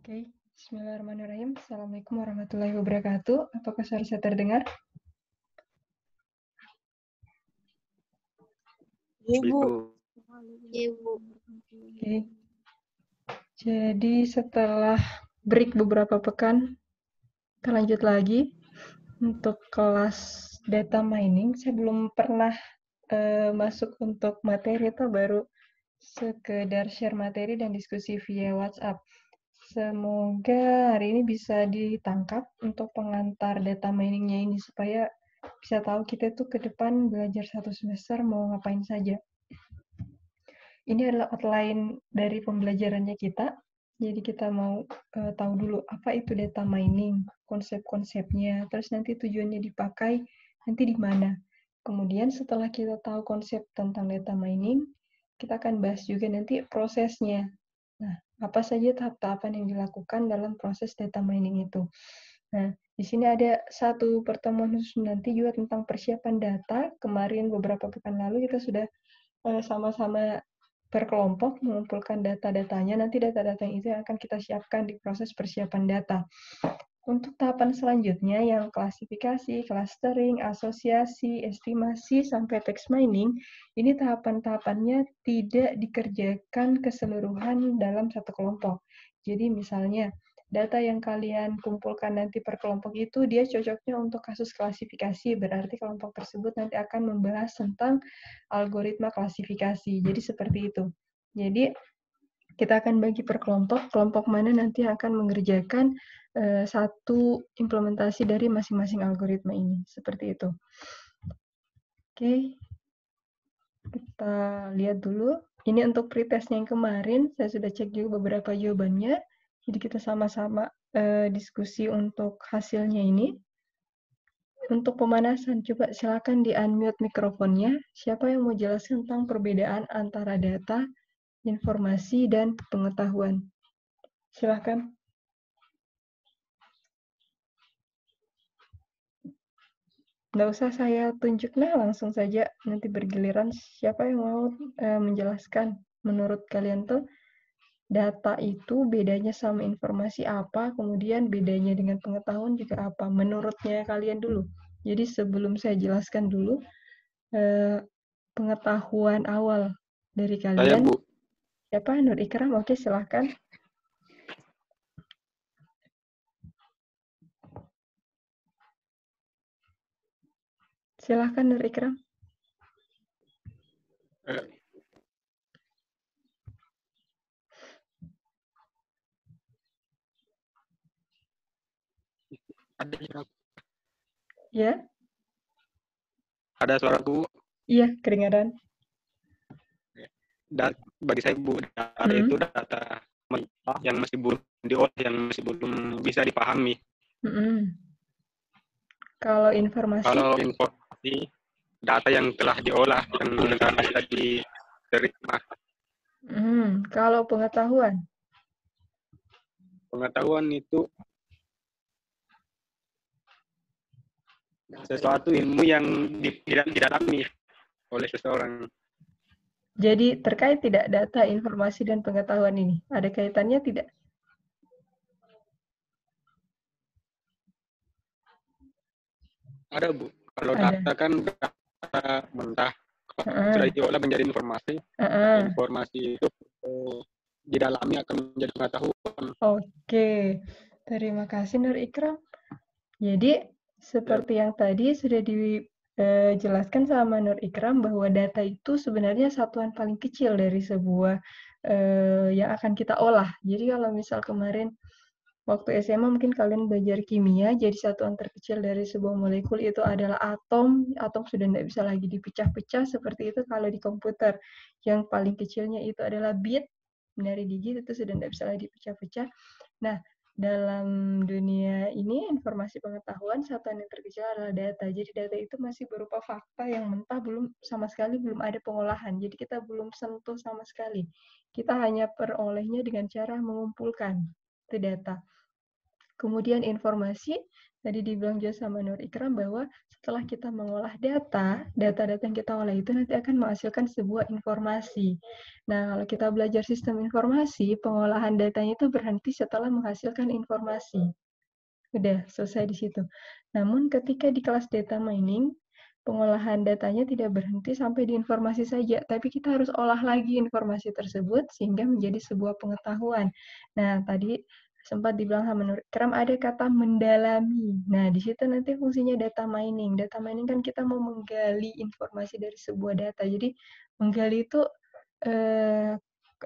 Oke, Bismillahirrahmanirrahim. Assalamualaikum warahmatullahi wabarakatuh. Apakah suara saya terdengar? Ibu. Ibu. Oke. Jadi setelah break beberapa pekan, kita lanjut lagi untuk kelas data mining. Saya belum pernah masuk untuk materi, itu baru sekedar share materi dan diskusi via WhatsApp. Semoga hari ini bisa ditangkap untuk pengantar data miningnya ini, supaya bisa tahu kita tuh ke depan belajar satu semester mau ngapain saja. Ini adalah outline dari pembelajarannya kita. Jadi kita mau tahu dulu apa itu data mining, konsep-konsepnya, terus nanti tujuannya dipakai nanti di mana. Kemudian setelah kita tahu konsep tentang data mining, kita akan bahas juga nanti prosesnya. Nah, apa saja tahap-tahapan yang dilakukan dalam proses data mining itu. Nah, di sini ada satu pertemuan khusus nanti juga tentang persiapan data. Kemarin beberapa pekan lalu kita sudah sama-sama berkelompok mengumpulkan data-datanya. Nanti data-data itu yang akan kita siapkan di proses persiapan data. Untuk tahapan selanjutnya yang klasifikasi, clustering, asosiasi, estimasi, sampai text mining, ini tahapan-tahapannya tidak dikerjakan keseluruhan dalam satu kelompok. Jadi misalnya, data yang kalian kumpulkan nanti per kelompok itu, dia cocoknya untuk kasus klasifikasi, berarti kelompok tersebut nanti akan membahas tentang algoritma klasifikasi. Jadi seperti itu. Jadi kita akan bagi per kelompok, kelompok mana nanti akan mengerjakan satu implementasi dari masing-masing algoritma ini. Seperti itu. Oke, kita lihat dulu. Ini untuk pretestnya yang kemarin, saya sudah cek juga beberapa jawabannya. Jadi kita sama-sama diskusi untuk hasilnya ini. Untuk pemanasan, coba silakan di-unmute mikrofonnya. Siapa yang mau jelaskan tentang perbedaan antara data, informasi, dan pengetahuan? Silakan. Nggak usah saya tunjuk, nah langsung saja nanti bergiliran siapa yang mau menjelaskan. Menurut kalian tuh data itu bedanya sama informasi apa, kemudian bedanya dengan pengetahuan juga apa, menurutnya kalian dulu. Jadi sebelum saya jelaskan dulu pengetahuan awal dari Saya, kalian. Bu. Siapa? Nur Ikram, oke silahkan. Silahkan Nur Ikram. Ya? Ada suaraku. Iya, kedengaran. Bagi saya, Bu, data itu data yang masih belum diolah, yang masih belum bisa dipahami. Kalau informasi? Kalau informasi, data yang telah diolah, yang telah bisa diterima. Kalau pengetahuan? Pengetahuan itu sesuatu ilmu yang didalami oleh seseorang. Jadi terkait tidak data, informasi, dan pengetahuan ini? Ada kaitannya tidak? Ada, Bu. Kalau Ada. data kan data mentah. Sudah diolah menjadi informasi. Informasi itu didalami akan menjadi pengetahuan. Oke. Terima kasih Nur Ikram. Jadi seperti yang tadi sudah dijelaskan sama Nur Ikram bahwa data itu sebenarnya satuan paling kecil dari sebuah yang akan kita olah. Jadi kalau misal kemarin waktu SMA mungkin kalian belajar kimia, jadi satuan terkecil dari sebuah molekul itu adalah atom. Atom sudah tidak bisa lagi dipecah-pecah, seperti itu kalau di komputer. Yang paling kecilnya itu adalah bit, dari digit itu sudah tidak bisa lagi dipecah-pecah. Nah, dalam dunia ini, informasi pengetahuan, satuan yang terkecil adalah data. Jadi data itu masih berupa fakta yang mentah, sama sekali belum ada pengolahan. Jadi kita belum sentuh sama sekali. Kita hanya perolehnya dengan cara mengumpulkan itu data. Kemudian informasi, tadi dibilang juga sama Nur Ikram bahwa setelah kita mengolah data-data yang kita olah itu nanti akan menghasilkan sebuah informasi. Nah, kalau kita belajar sistem informasi, pengolahan datanya itu berhenti setelah menghasilkan informasi. Udah, selesai di situ. Namun ketika di kelas data mining, pengolahan datanya tidak berhenti sampai di informasi saja, tapi kita harus olah lagi informasi tersebut sehingga menjadi sebuah pengetahuan. Nah, tadi sempat dibilang sama Nur Ikram ada kata mendalami. Nah, di situ nanti fungsinya data mining. Data mining kan kita mau menggali informasi dari sebuah data. Jadi menggali itu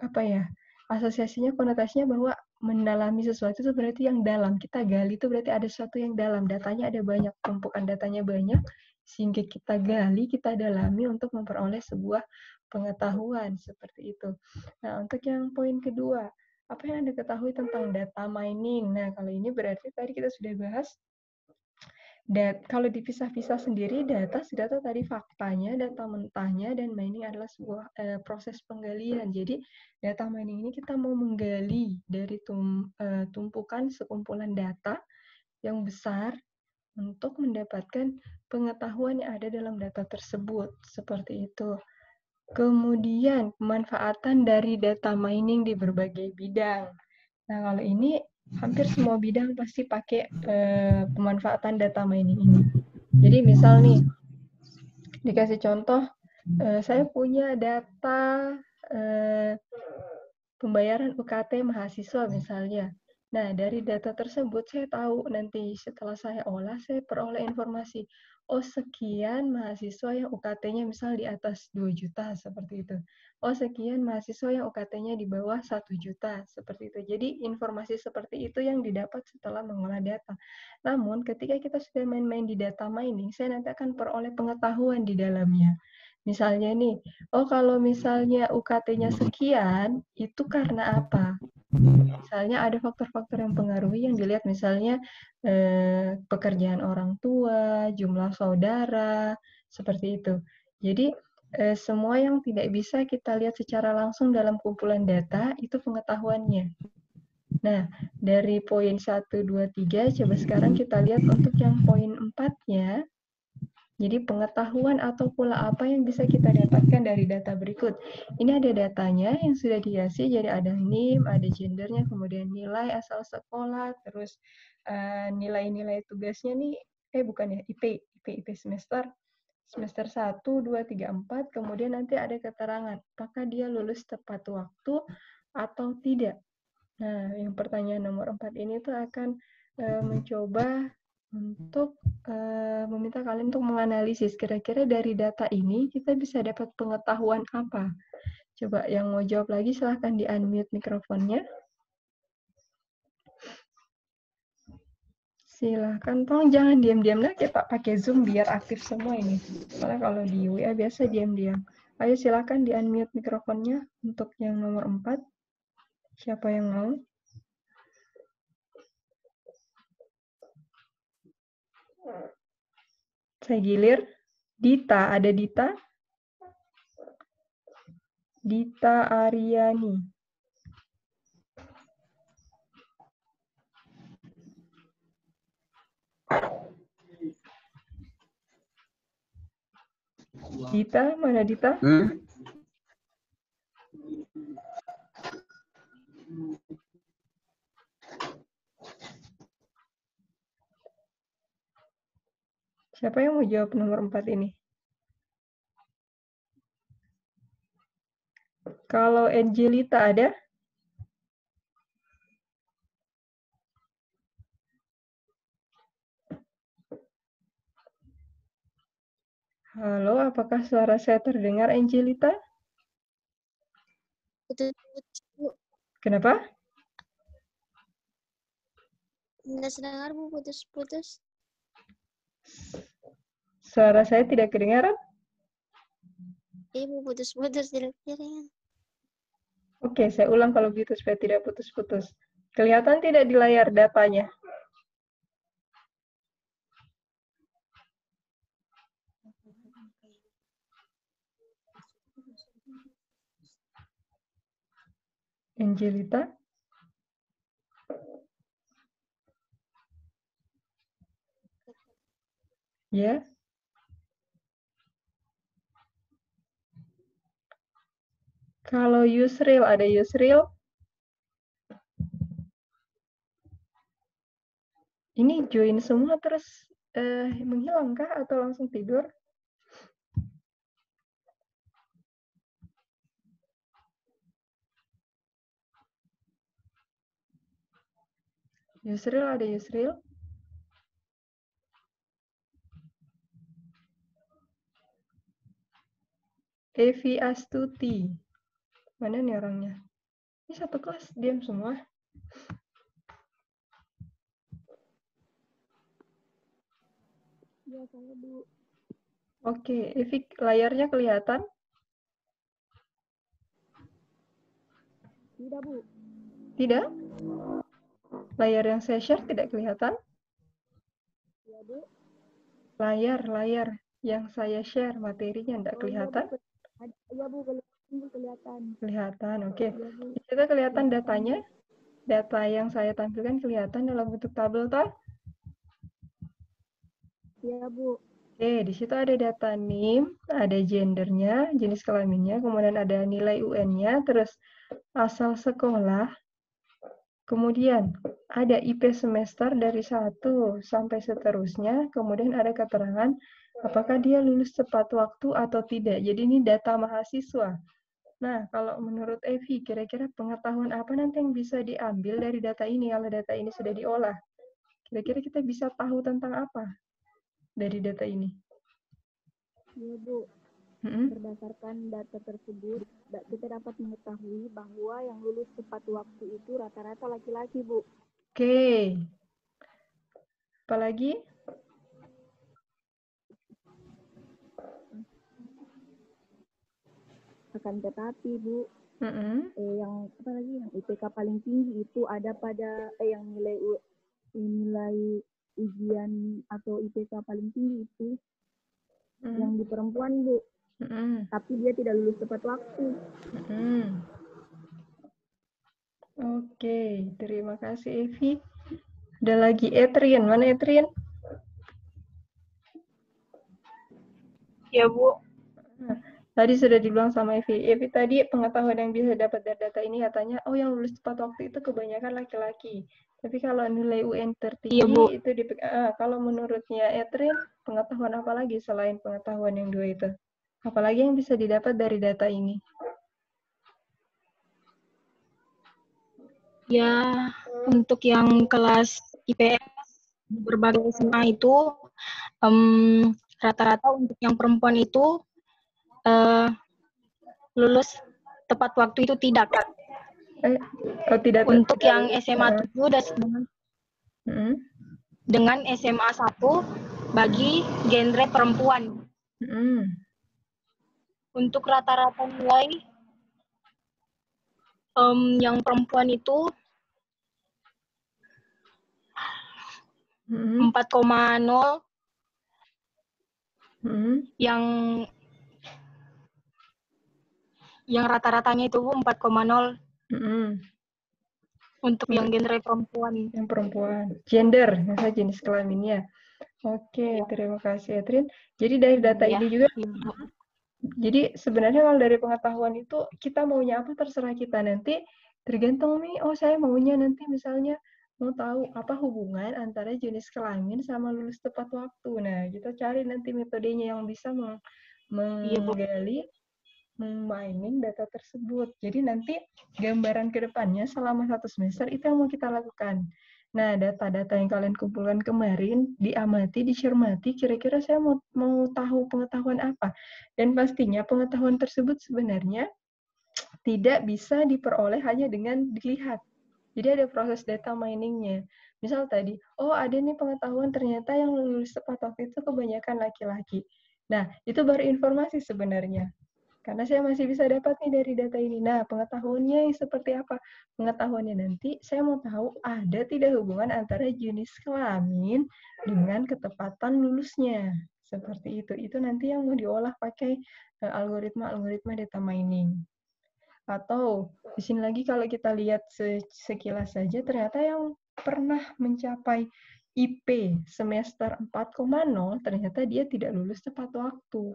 apa ya? Asosiasinya konotasinya bahwa mendalami sesuatu itu berarti yang dalam. Kita gali itu berarti ada sesuatu yang dalam. Datanya ada banyak, tumpukan datanya banyak, sehingga kita gali, kita dalami untuk memperoleh sebuah pengetahuan seperti itu. Nah, untuk yang poin kedua, apa yang Anda ketahui tentang data mining? Nah, kalau ini berarti tadi kita sudah bahas kalau dipisah-pisah sendiri, data tadi faktanya, data mentahnya, dan mining adalah sebuah proses penggalian. Jadi, data mining ini kita mau menggali dari tumpukan sekumpulan data yang besar untuk mendapatkan pengetahuan yang ada dalam data tersebut. Seperti itu. Kemudian, pemanfaatan dari data mining di berbagai bidang. Nah, kalau ini hampir semua bidang pasti pakai pemanfaatan data mining ini. Jadi misal nih, dikasih contoh, saya punya data pembayaran UKT mahasiswa misalnya. Nah, dari data tersebut saya tahu nanti setelah saya olah, saya peroleh informasi. Oh, sekian mahasiswa yang UKT-nya misal di atas 2 juta, seperti itu. Oh, sekian mahasiswa yang UKT-nya di bawah 1 juta, seperti itu. Jadi, informasi seperti itu yang didapat setelah mengolah data. Namun, ketika kita sudah main-main di data mining, saya nanti akan peroleh pengetahuan di dalamnya. Misalnya nih, oh kalau misalnya UKT-nya sekian, itu karena apa? Misalnya ada faktor-faktor yang pengaruhi yang dilihat misalnya pekerjaan orang tua, jumlah saudara, seperti itu. Jadi semua yang tidak bisa kita lihat secara langsung dalam kumpulan data, itu pengetahuannya. Nah, dari poin 1, 2, 3, coba sekarang kita lihat untuk yang poin 4-nya. Jadi pengetahuan atau pola apa yang bisa kita dapatkan dari data berikut. Ini ada datanya yang sudah dikasih, jadi ada NIM, ada gendernya, kemudian nilai asal sekolah, terus nilai-nilai tugasnya nih, bukan ya, IP semester 1, 2, 3, 4, kemudian nanti ada keterangan, apakah dia lulus tepat waktu atau tidak. Nah, yang pertanyaan nomor 4 ini tuh akan mencoba untuk meminta kalian untuk menganalisis kira-kira dari data ini kita bisa dapat pengetahuan apa. Coba yang mau jawab lagi silahkan di-unmute mikrofonnya. Silahkan, tolong jangan diam-diam lah, kita pakai Zoom biar aktif semua ini. Soalnya kalau di WA biasa diam-diam. Ayo silahkan di-unmute mikrofonnya untuk yang nomor 4. Siapa yang mau? Saya gilir. Dita, ada Dita? Dita Aryani. Dita, mana Dita? Siapa yang mau jawab nomor 4 ini? Kalau Angelita ada? Halo, apakah suara saya terdengar, Angelita? Kenapa? Nggak terdengar, Bu, putus-putus. Suara saya tidak kedengaran? Ibu putus-putus di jaringan. Oke, saya ulang kalau begitu supaya tidak putus-putus. Kelihatan tidak di layar datanya? Angelita? Ya. Kalau Yusril, ada Yusril? Ini join semua terus menghilangkah atau langsung tidur? Yusril, ada Yusril? Evi Astuti. Mana nih orangnya? Ini satu kelas diam semua. Ya, saya Bu. Oke, Evi, layarnya kelihatan? Tidak, Bu. Tidak? Layar yang saya share tidak kelihatan? Ya, Bu. Layar yang saya share materinya tidak kelihatan? Iya, Bu, kelihatan. Kelihatan, oke. Ya, Bu. Di situ kelihatan datanya? Data yang saya tampilkan kelihatan dalam bentuk tabel, toh? Iya, Bu. Oke, di situ ada data NIM, ada gendernya, jenis kelaminnya, kemudian ada nilai UN-nya, terus asal sekolah, kemudian ada IP semester dari 1 sampai seterusnya, kemudian ada keterangan apakah dia lulus tepat waktu atau tidak. Jadi ini data mahasiswa. Nah, kalau menurut Evi, kira-kira pengetahuan apa nanti yang bisa diambil dari data ini kalau data ini sudah diolah? Kira-kira kita bisa tahu tentang apa dari data ini? Iya, Bu. Berdasarkan data tersebut, kita dapat mengetahui bahwa yang lulus tepat waktu itu rata-rata laki-laki, Bu. Oke. Apalagi? Akan tetapi, Bu, Mm-hmm. yang IPK paling tinggi itu ada pada yang nilai ujian atau IPK paling tinggi itu yang di perempuan, Bu. Tapi dia tidak lulus tepat waktu. Oke, terima kasih Evi. Ada lagi Etrian, mana Etrian? Ya, Bu. Tadi sudah dibilang sama Evi. Evi tadi pengetahuan yang bisa dapat dari data ini katanya, oh yang lulus tepat waktu itu kebanyakan laki-laki. Tapi kalau nilai UN tertinggi Iya, itu kalau menurutnya Etrin, pengetahuan apa lagi selain pengetahuan yang dua itu? Apalagi yang bisa didapat dari data ini? Ya, untuk yang kelas IPS berbagai SMA itu rata-rata untuk yang perempuan itu lulus tepat waktu itu tidak. Tidak. Untuk yang SMA 7 dengan SMA 1 bagi genre perempuan. Untuk rata-rata nilai yang perempuan itu 4,0, yang rata-ratanya itu 4,0 untuk yang genre perempuan. Yang perempuan, gender, misalnya jenis kelaminnya. Oke, terima kasih Etrin. Jadi dari data ini juga, jadi sebenarnya kalau dari pengetahuan itu kita maunya apa terserah kita, nanti tergantung nih, oh saya maunya nanti misalnya mau tahu apa hubungan antara jenis kelamin sama lulus tepat waktu. Nah, kita cari nanti metodenya yang bisa menggali, mining data tersebut. Jadi nanti gambaran ke depannya selama 1 semester itu yang mau kita lakukan. Nah, data-data yang kalian kumpulkan kemarin, diamati, dicermati, kira-kira saya mau tahu pengetahuan apa. Dan pastinya pengetahuan tersebut sebenarnya tidak bisa diperoleh hanya dengan dilihat. Jadi ada proses data miningnya. Misal tadi, oh ada nih pengetahuan ternyata yang lulus tepat waktu itu kebanyakan laki-laki. Nah, itu baru informasi sebenarnya. Karena saya masih bisa dapat nih dari data ini. Nah, pengetahuannya seperti apa? Pengetahuannya nanti saya mau tahu ada tidak hubungan antara jenis kelamin dengan ketepatan lulusnya. Seperti itu. Itu nanti yang mau diolah pakai algoritma data mining. Atau di sini lagi kalau kita lihat sekilas saja ternyata yang pernah mencapai IP semester 4,0, ternyata dia tidak lulus tepat waktu.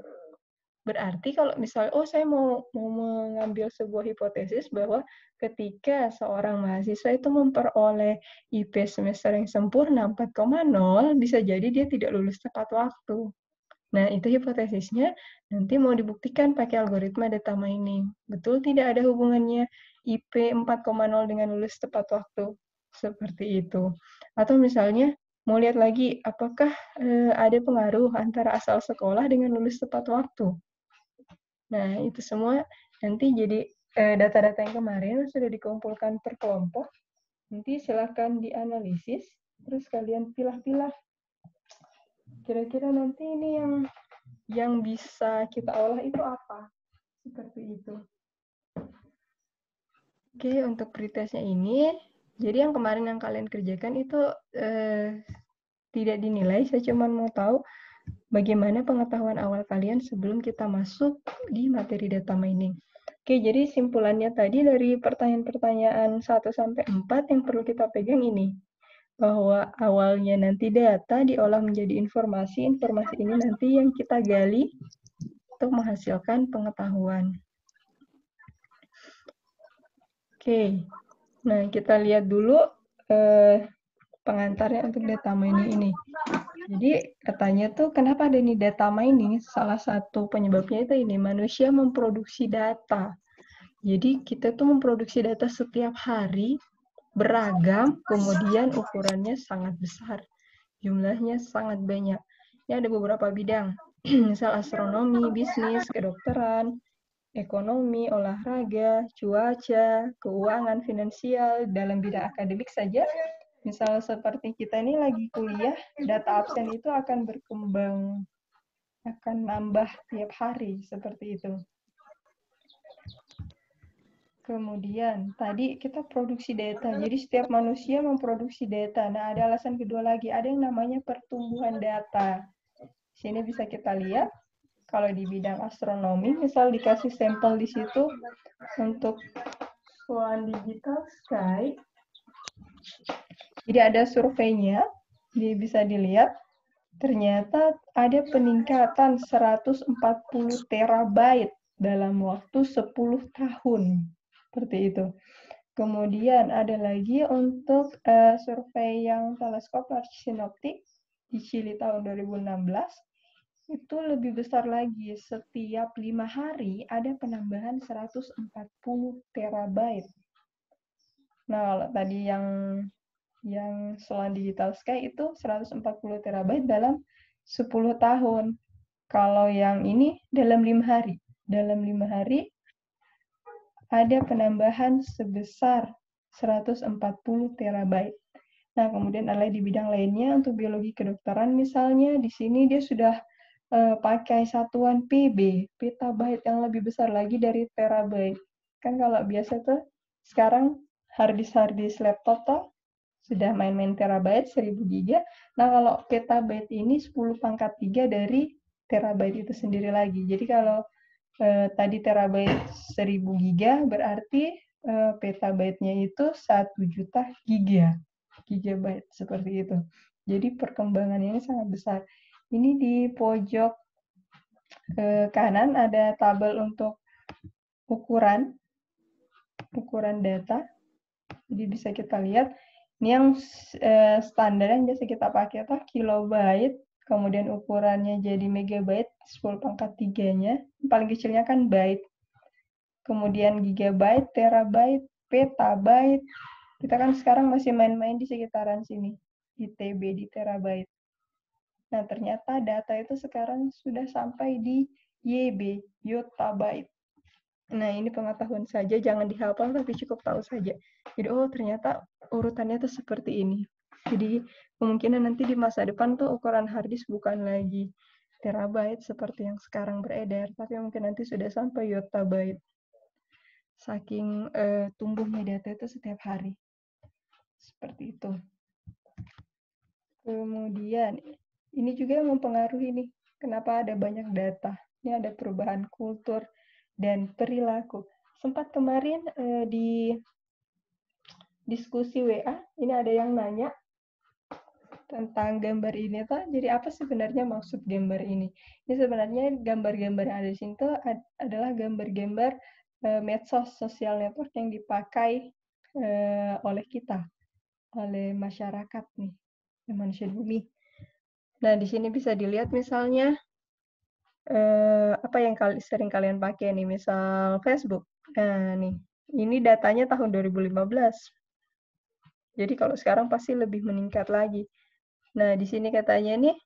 Berarti kalau misalnya, saya mau mengambil sebuah hipotesis bahwa ketika seorang mahasiswa itu memperoleh IP semester yang sempurna 4,0, bisa jadi dia tidak lulus tepat waktu. Nah, itu hipotesisnya nanti mau dibuktikan pakai algoritma data mining. Betul tidak ada hubungannya IP 4,0 dengan lulus tepat waktu? Seperti itu. Atau misalnya, mau lihat lagi, apakah ada pengaruh antara asal sekolah dengan lulus tepat waktu? Nah, itu semua nanti jadi data-data yang kemarin sudah dikumpulkan per kelompok. Nanti silakan dianalisis, terus kalian pilah-pilah. Kira-kira nanti ini yang bisa kita olah itu apa? Seperti itu. Oke, untuk pretestnya ini, jadi yang kemarin yang kalian kerjakan itu tidak dinilai, saya cuma mau tahu bagaimana pengetahuan awal kalian sebelum kita masuk di materi data mining. Oke, jadi simpulannya tadi dari pertanyaan-pertanyaan 1-4 yang perlu kita pegang ini. Bahwa awalnya nanti data diolah menjadi informasi, informasi ini nanti yang kita gali untuk menghasilkan pengetahuan. Oke, nah kita lihat dulu pengantarnya untuk data mining ini. Jadi katanya tuh kenapa ada nih data mining? Salah satu penyebabnya itu ini, manusia memproduksi data. Jadi kita tuh memproduksi data setiap hari, beragam, kemudian ukurannya sangat besar. Jumlahnya sangat banyak. Ini ada beberapa bidang, misal astronomi, bisnis, kedokteran, ekonomi, olahraga, cuaca, keuangan, finansial, dalam bidang akademik saja. Misal seperti kita ini lagi kuliah, data absen itu akan berkembang, akan nambah tiap hari, seperti itu. Kemudian, tadi kita produksi data, jadi setiap manusia memproduksi data. Nah, ada alasan kedua lagi, ada yang namanya pertumbuhan data. Sini bisa kita lihat, kalau di bidang astronomi, misal dikasih sampel di situ untuk Swan Digital Sky, jadi ada surveinya, bisa dilihat, ternyata ada peningkatan 140 terabyte dalam waktu 10 tahun. Seperti itu. Kemudian ada lagi untuk survei yang teleskop Large Synoptic di Chili tahun 2016, itu lebih besar lagi. Setiap 5 hari ada penambahan 140 terabyte. Nah, kalau tadi yang Swan Digital Sky itu 140 terabyte dalam 10 tahun. Kalau yang ini dalam 5 hari. Dalam 5 hari ada penambahan sebesar 140 terabyte. Nah, kemudian ada di bidang lainnya untuk biologi kedokteran misalnya, di sini dia sudah pakai satuan PB, petabyte yang lebih besar lagi dari terabyte. Kan kalau biasa tuh sekarang harddisk laptop tuh sudah main-main terabyte 1000 giga. Nah, kalau petabyte ini 10 pangkat 3 dari terabyte itu sendiri lagi. Jadi kalau tadi terabyte 1000 giga, berarti petabyte-nya itu 1 juta gigabyte, seperti itu. Jadi perkembangannya ini sangat besar. Ini di pojok kanan ada tabel untuk ukuran data. Jadi bisa kita lihat, ini yang standar yang biasa kita pakai atau kilobyte, kemudian ukurannya jadi megabyte, 10 pangkat 3-nya, paling kecilnya kan byte. Kemudian gigabyte, terabyte, petabyte. Kita kan sekarang masih main-main di sekitaran sini, di TB, di terabyte. Nah, ternyata data itu sekarang sudah sampai di YB, yottabyte. Nah, ini pengetahuan saja, jangan dihafal, tapi cukup tahu saja. Jadi, ternyata urutannya tuh seperti ini. Jadi, kemungkinan nanti di masa depan tuh ukuran harddisk bukan lagi terabyte seperti yang sekarang beredar, tapi mungkin nanti sudah sampai yottabyte. Saking tumbuhnya data itu setiap hari. Seperti itu. Kemudian, ini juga mempengaruhi nih, kenapa ada banyak data. Ini ada perubahan kultur dan perilaku. Sempat kemarin di diskusi WA, ini ada yang nanya, tentang gambar ini tuh, jadi apa sebenarnya maksud gambar ini? Ini sebenarnya gambar-gambar yang ada di sini tuh adalah gambar-gambar medsos, sosial network yang dipakai oleh kita, oleh masyarakat nih, manusia bumi. Nah, di sini bisa dilihat misalnya apa yang sering kalian pakai nih, misal Facebook. Nah, nih, ini datanya tahun 2015. Jadi kalau sekarang pasti lebih meningkat lagi. Nah, di sini katanya nih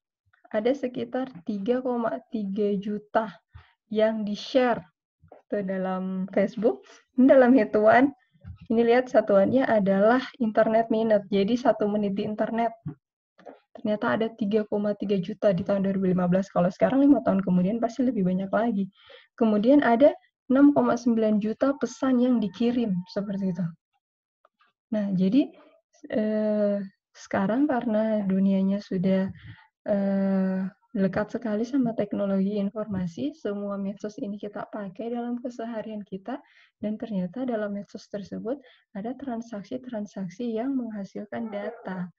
ada sekitar 3,3 juta yang di-share ke dalam Facebook. Ini dalam hitungan, ini lihat satuannya adalah internet minute. Jadi 1 menit di internet. Ternyata ada 3,3 juta di tahun 2015. Kalau sekarang 5 tahun kemudian pasti lebih banyak lagi. Kemudian ada 6,9 juta pesan yang dikirim, seperti itu. Nah, jadi sekarang karena dunianya sudah dekat sekali sama teknologi informasi, semua medsos ini kita pakai dalam keseharian kita, dan ternyata dalam medsos tersebut ada transaksi-transaksi yang menghasilkan data.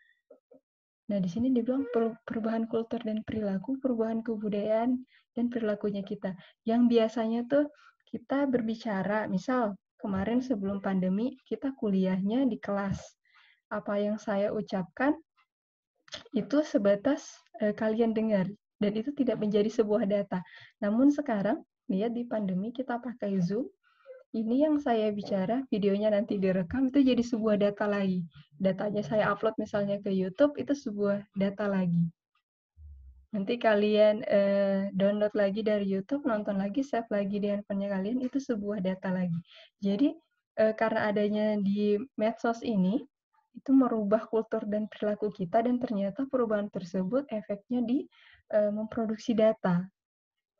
Nah, di sini dibilang perubahan kultur dan perilaku, perubahan kebudayaan, dan perilakunya kita. Yang biasanya tuh kita berbicara, misal kemarin sebelum pandemi, kita kuliahnya di kelas. Apa yang saya ucapkan itu sebatas kalian dengar, dan itu tidak menjadi sebuah data. Namun sekarang, lihat di pandemi kita pakai Zoom, ini yang saya bicara, videonya nanti direkam, itu jadi sebuah data lagi. Datanya saya upload misalnya ke YouTube, itu sebuah data lagi. Nanti kalian download lagi dari YouTube, nonton lagi, save lagi di handphonenya kalian, itu sebuah data lagi. Jadi, karena adanya di medsos ini, itu merubah kultur dan perilaku kita, dan ternyata perubahan tersebut efeknya di memproduksi data.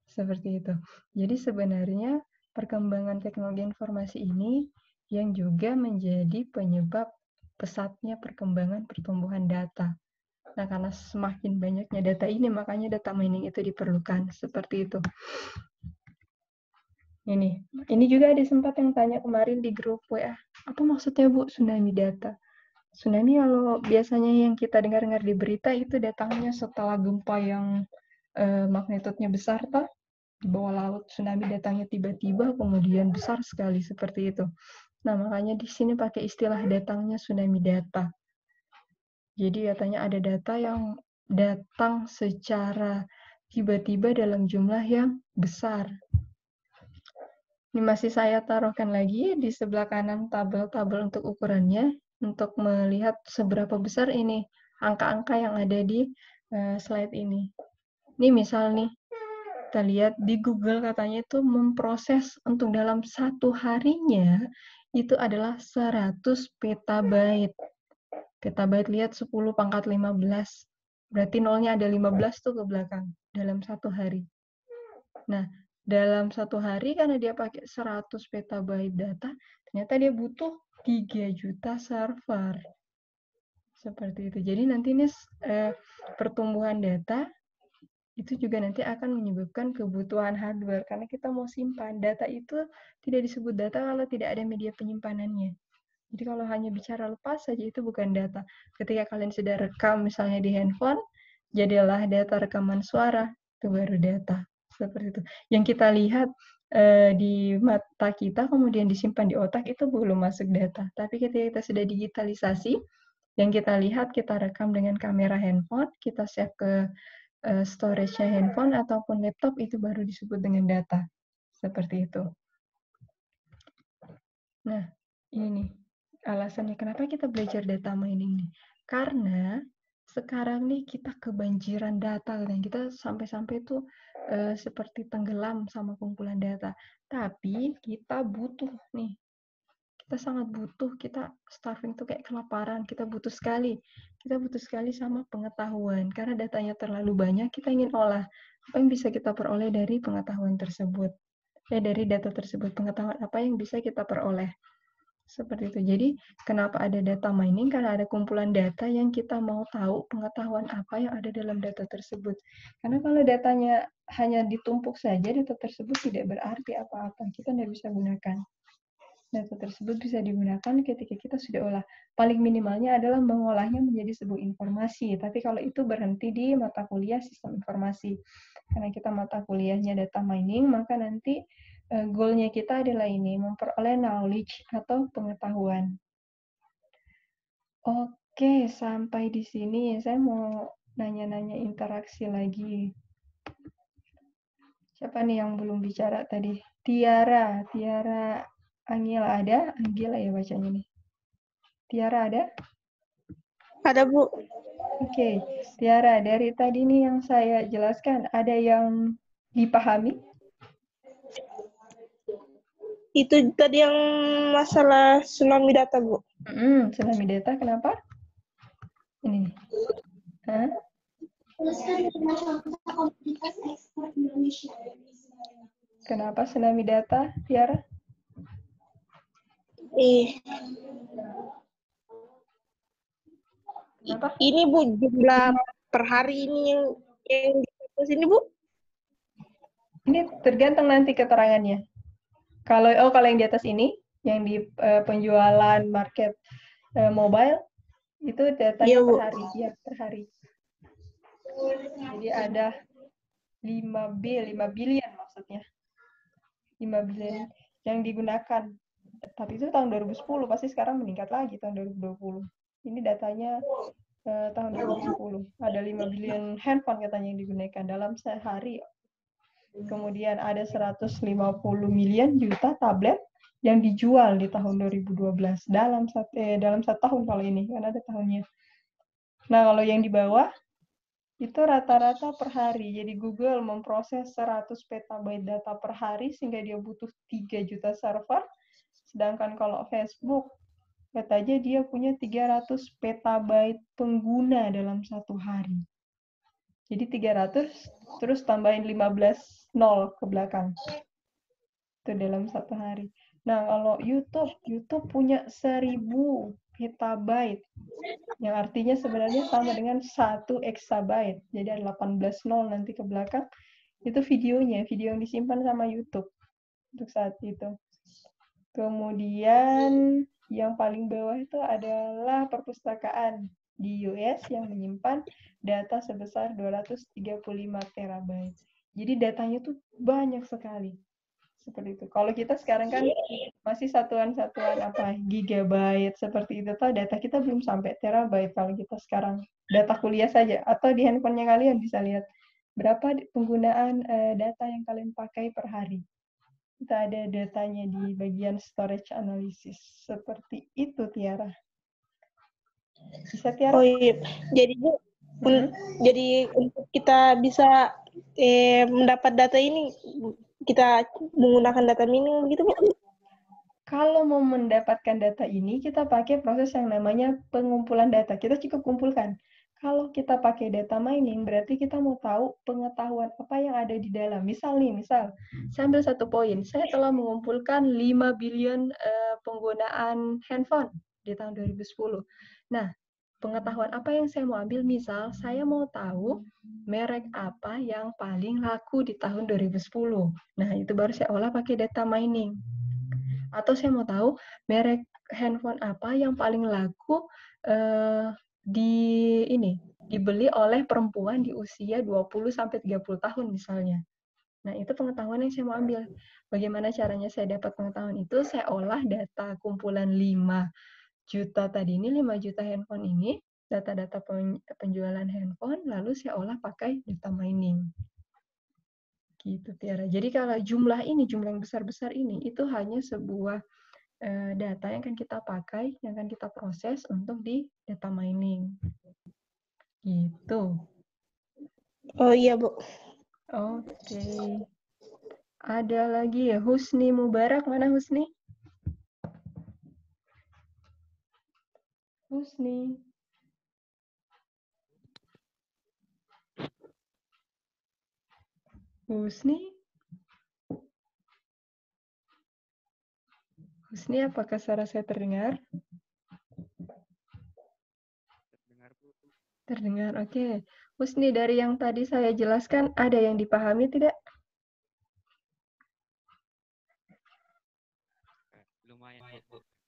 Seperti itu. Jadi sebenarnya perkembangan teknologi informasi ini yang juga menjadi penyebab pesatnya perkembangan pertumbuhan data. Nah, karena semakin banyaknya data ini, makanya data mining itu diperlukan. Seperti itu. Ini juga ada sempat yang tanya kemarin di grup WA, apa maksudnya Bu tsunami data? Tsunami kalau biasanya yang kita dengar-dengar di berita itu datangnya setelah gempa yang magnitudenya besar toh, di bawah laut, tsunami datangnya tiba-tiba kemudian besar sekali seperti itu. Nah, makanya di sini pakai istilah datangnya tsunami data. Jadi katanya ada data yang datang secara tiba-tiba dalam jumlah yang besar. Ini masih saya taruhkan lagi di sebelah kanan tabel-tabel untuk ukurannya, untuk melihat seberapa besar ini angka-angka yang ada di slide ini. Ini misal nih, kita lihat di Google katanya itu memproses untuk dalam satu harinya itu adalah 100 petabyte. Petabyte lihat 10 pangkat 15. Berarti nolnya ada 15 tuh ke belakang dalam satu hari. Nah, dalam satu hari karena dia pakai 100 petabyte data, ternyata dia butuh 3 juta server. Seperti itu. Jadi nanti ini pertumbuhan data itu juga nanti akan menyebabkan kebutuhan hardware, karena kita mau simpan. Data itu tidak disebut data kalau tidak ada media penyimpanannya. Jadi kalau hanya bicara lepas saja itu bukan data. Ketika kalian sudah rekam misalnya di handphone, jadilah data rekaman suara, itu baru data. Seperti itu. Yang kita lihat di mata kita kemudian disimpan di otak itu belum masuk data. Tapi ketika kita sudah digitalisasi, yang kita lihat kita rekam dengan kamera handphone, kita save ke storage-nya handphone ataupun laptop, itu baru disebut dengan data. Seperti itu. Nah, ini nih alasannya kenapa kita belajar data mining nih. Karena sekarang nih kita kebanjiran data, dan kita sampai-sampai tuh seperti tenggelam sama kumpulan data. Tapi kita butuh nih, kita sangat butuh, kita starving tuh kayak kelaparan, kita butuh sekali sama pengetahuan. Karena datanya terlalu banyak, kita ingin olah. Apa yang bisa kita peroleh dari pengetahuan tersebut? Dari data tersebut, pengetahuan apa yang bisa kita peroleh? Seperti itu. Jadi, kenapa ada data mining? Karena ada kumpulan data yang kita mau tahu pengetahuan apa yang ada dalam data tersebut. Karena kalau datanya hanya ditumpuk saja, data tersebut tidak berarti apa-apa. Kita tidak bisa gunakan. Data tersebut bisa digunakan ketika kita sudah olah. Paling minimalnya adalah mengolahnya menjadi sebuah informasi. Tapi kalau itu berhenti di mata kuliah sistem informasi. Karena kita mata kuliahnya data mining, maka nanti goal-nya kita adalah ini, memperoleh knowledge atau pengetahuan. Oke, sampai di sini saya mau nanya-nanya interaksi lagi. Siapa nih yang belum bicara tadi? Tiara Angela ada? Anggila ya bacanya nih. Tiara ada? Ada, Bu. Oke, Tiara, dari tadi nih yang saya jelaskan, ada yang dipahami? Itu tadi yang masalah tsunami data, Bu. Tsunami data, kenapa? Ini. Hah? Kenapa tsunami data, Tiara? Kenapa? Ini, Bu, jumlah per hari ini yang di sini, Bu. Ini tergantung nanti keterangannya. Kalau yang di atas ini, yang di penjualan market mobile, itu datanya per hari. Ya, per hari. Jadi ada 5 billion maksudnya. 5 billion yang digunakan. Tapi itu tahun 2010, pasti sekarang meningkat lagi tahun 2020. Ini datanya tahun 2010. Ada 5 billion handphone katanya yang digunakan dalam sehari. Kemudian ada 150 million juta tablet yang dijual di tahun 2012 dalam satu tahun kalau ini kan ada tahunnya. Nah, kalau yang di bawah itu rata-rata per hari. Jadi Google memproses 100 petabyte data per hari sehingga dia butuh 3 juta server. Sedangkan kalau Facebook, lihat aja dia punya 300 petabyte pengguna dalam satu hari. Jadi 300, terus tambahin 15 nol ke belakang. Itu dalam satu hari. Nah, kalau YouTube punya 1000 petabyte. Yang artinya sebenarnya sama dengan 1 exabyte. Jadi ada 18 nol nanti ke belakang. Itu videonya, video yang disimpan sama YouTube untuk saat itu. Kemudian yang paling bawah itu adalah perpustakaan di US yang menyimpan data sebesar 235 terabyte. Jadi datanya tuh banyak sekali. Seperti itu. Kalau kita sekarang kan masih satuan-satuan apa gigabyte seperti itu tuh data kita belum sampai terabyte kalau kita sekarang data kuliah saja atau di handphonenya kalian bisa lihat berapa penggunaan data yang kalian pakai per hari. Kita ada datanya di bagian storage analysis. Seperti itu, Tiara. Bisa, Tiara? Oh iya. Jadi, Bu, jadi untuk kita bisa mendapat data ini, kita menggunakan data mining gitu, Bu? Kalau mau mendapatkan data ini, kita pakai proses yang namanya pengumpulan data. Kita cukup kumpulkan. Kalau kita pakai data mining, berarti kita mau tahu pengetahuan apa yang ada di dalam. Misal, saya ambil satu poin. Saya telah mengumpulkan 5 billion penggunaan handphone di tahun 2010. Nah, pengetahuan apa yang saya mau ambil? Misal, saya mau tahu merek apa yang paling laku di tahun 2010. Nah, itu baru saya olah pakai data mining. Atau saya mau tahu merek handphone apa yang paling laku dibeli oleh perempuan di usia 20-30 tahun misalnya. Nah, itu pengetahuan yang saya mau ambil. Bagaimana caranya saya dapat pengetahuan itu? Saya olah data kumpulan 5 juta tadi ini, 5 juta handphone ini, data-data penjualan handphone, lalu saya olah pakai data mining. Gitu, Tiara. Jadi kalau jumlah yang besar-besar ini, itu hanya sebuah data yang akan kita pakai, yang akan kita proses untuk di data mining. Gitu. Oh iya, Bu. Oke. Ada lagi ya, Husni Mubarak. Mana Husni? Husni. Husni, apakah suara saya terdengar? Terdengar, oke. Husni, dari yang tadi saya jelaskan, ada yang dipahami tidak? Lumayan.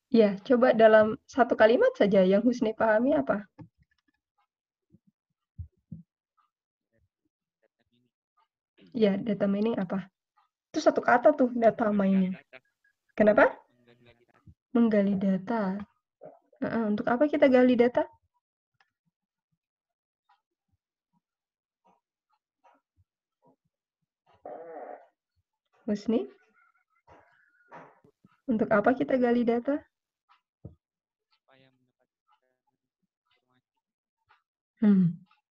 Ya, coba dalam satu kalimat saja yang Husni pahami apa? Ya, data mining apa? Itu satu kata tuh, data mining. Kenapa? Menggali data. Untuk apa kita gali data? Husni? Untuk apa kita gali data?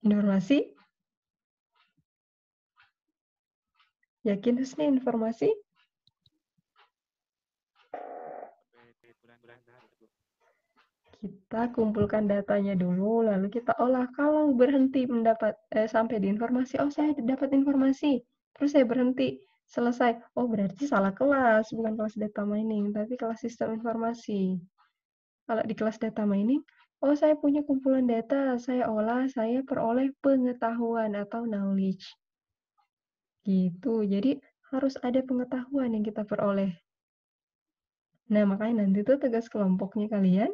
Informasi? Yakin Husni informasi? Kita kumpulkan datanya dulu, lalu kita olah. Kalau berhenti sampai di informasi, oh saya dapat informasi, terus saya berhenti, selesai. Oh berarti salah kelas, bukan kelas data mining, tapi kelas sistem informasi. Kalau di kelas data mining, oh saya punya kumpulan data, saya olah, saya peroleh pengetahuan atau knowledge. Gitu, jadi harus ada pengetahuan yang kita peroleh. Nah, makanya nanti tuh tugas kelompoknya kalian,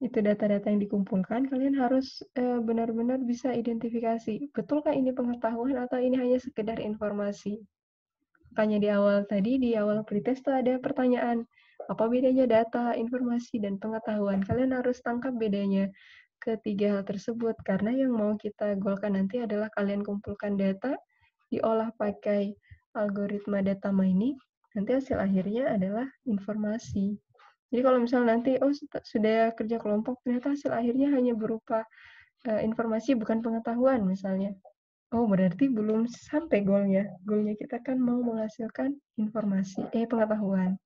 itu data-data yang dikumpulkan, kalian harus benar-benar bisa identifikasi, betulkah ini pengetahuan atau ini hanya sekedar informasi. Makanya di awal pretest tuh ada pertanyaan, apa bedanya data, informasi, dan pengetahuan? Kalian harus tangkap bedanya ketiga hal tersebut, karena yang mau kita goalkan nanti adalah kalian kumpulkan data, diolah pakai algoritma data mining, nanti hasil akhirnya adalah informasi. Jadi kalau misalnya nanti, oh sudah kerja kelompok, ternyata hasil akhirnya hanya berupa informasi bukan pengetahuan misalnya. Oh berarti belum sampai goalnya. Goalnya kita kan mau menghasilkan pengetahuan.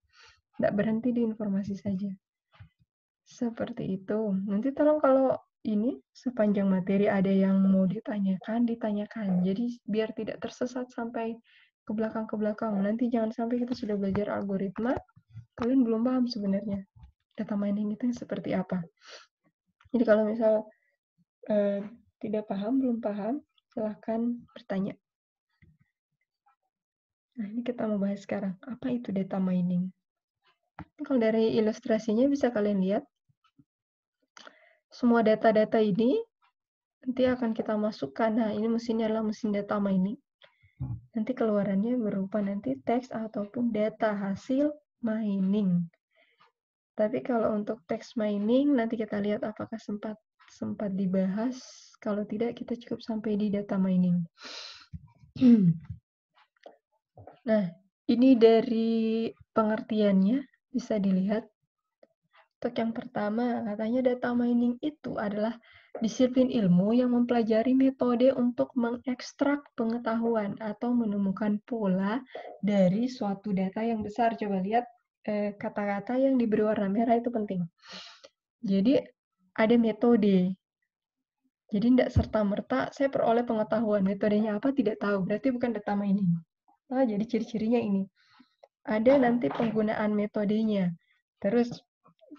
Tidak berhenti di informasi saja. Seperti itu. Nanti tolong kalau ini sepanjang materi ada yang mau ditanyakan. Jadi biar tidak tersesat sampai ke belakang. Nanti jangan sampai kita sudah belajar algoritma, kalian belum paham sebenarnya data mining itu seperti apa. Jadi kalau misal tidak paham, belum paham, silahkan bertanya. Nah, ini kita mau bahas sekarang. Apa itu data mining? Kalau dari ilustrasinya bisa kalian lihat. Semua data-data ini nanti akan kita masukkan. Nah, ini mesinnya adalah mesin data mining. Nanti keluarannya berupa nanti teks ataupun data hasil mining. Tapi kalau untuk text mining, nanti kita lihat apakah sempat dibahas. Kalau tidak, kita cukup sampai di data mining. Nah, ini dari pengertiannya bisa dilihat. Untuk yang pertama, katanya data mining itu adalah disiplin ilmu yang mempelajari metode untuk mengekstrak pengetahuan atau menemukan pola dari suatu data yang besar. Coba lihat kata-kata yang diberi warna merah itu penting. Jadi ada metode. Jadi tidak serta-merta saya peroleh pengetahuan. Metodenya apa tidak tahu. Berarti bukan data mining. Nah, jadi ciri-cirinya ini. Ada nanti penggunaan metodenya. Terus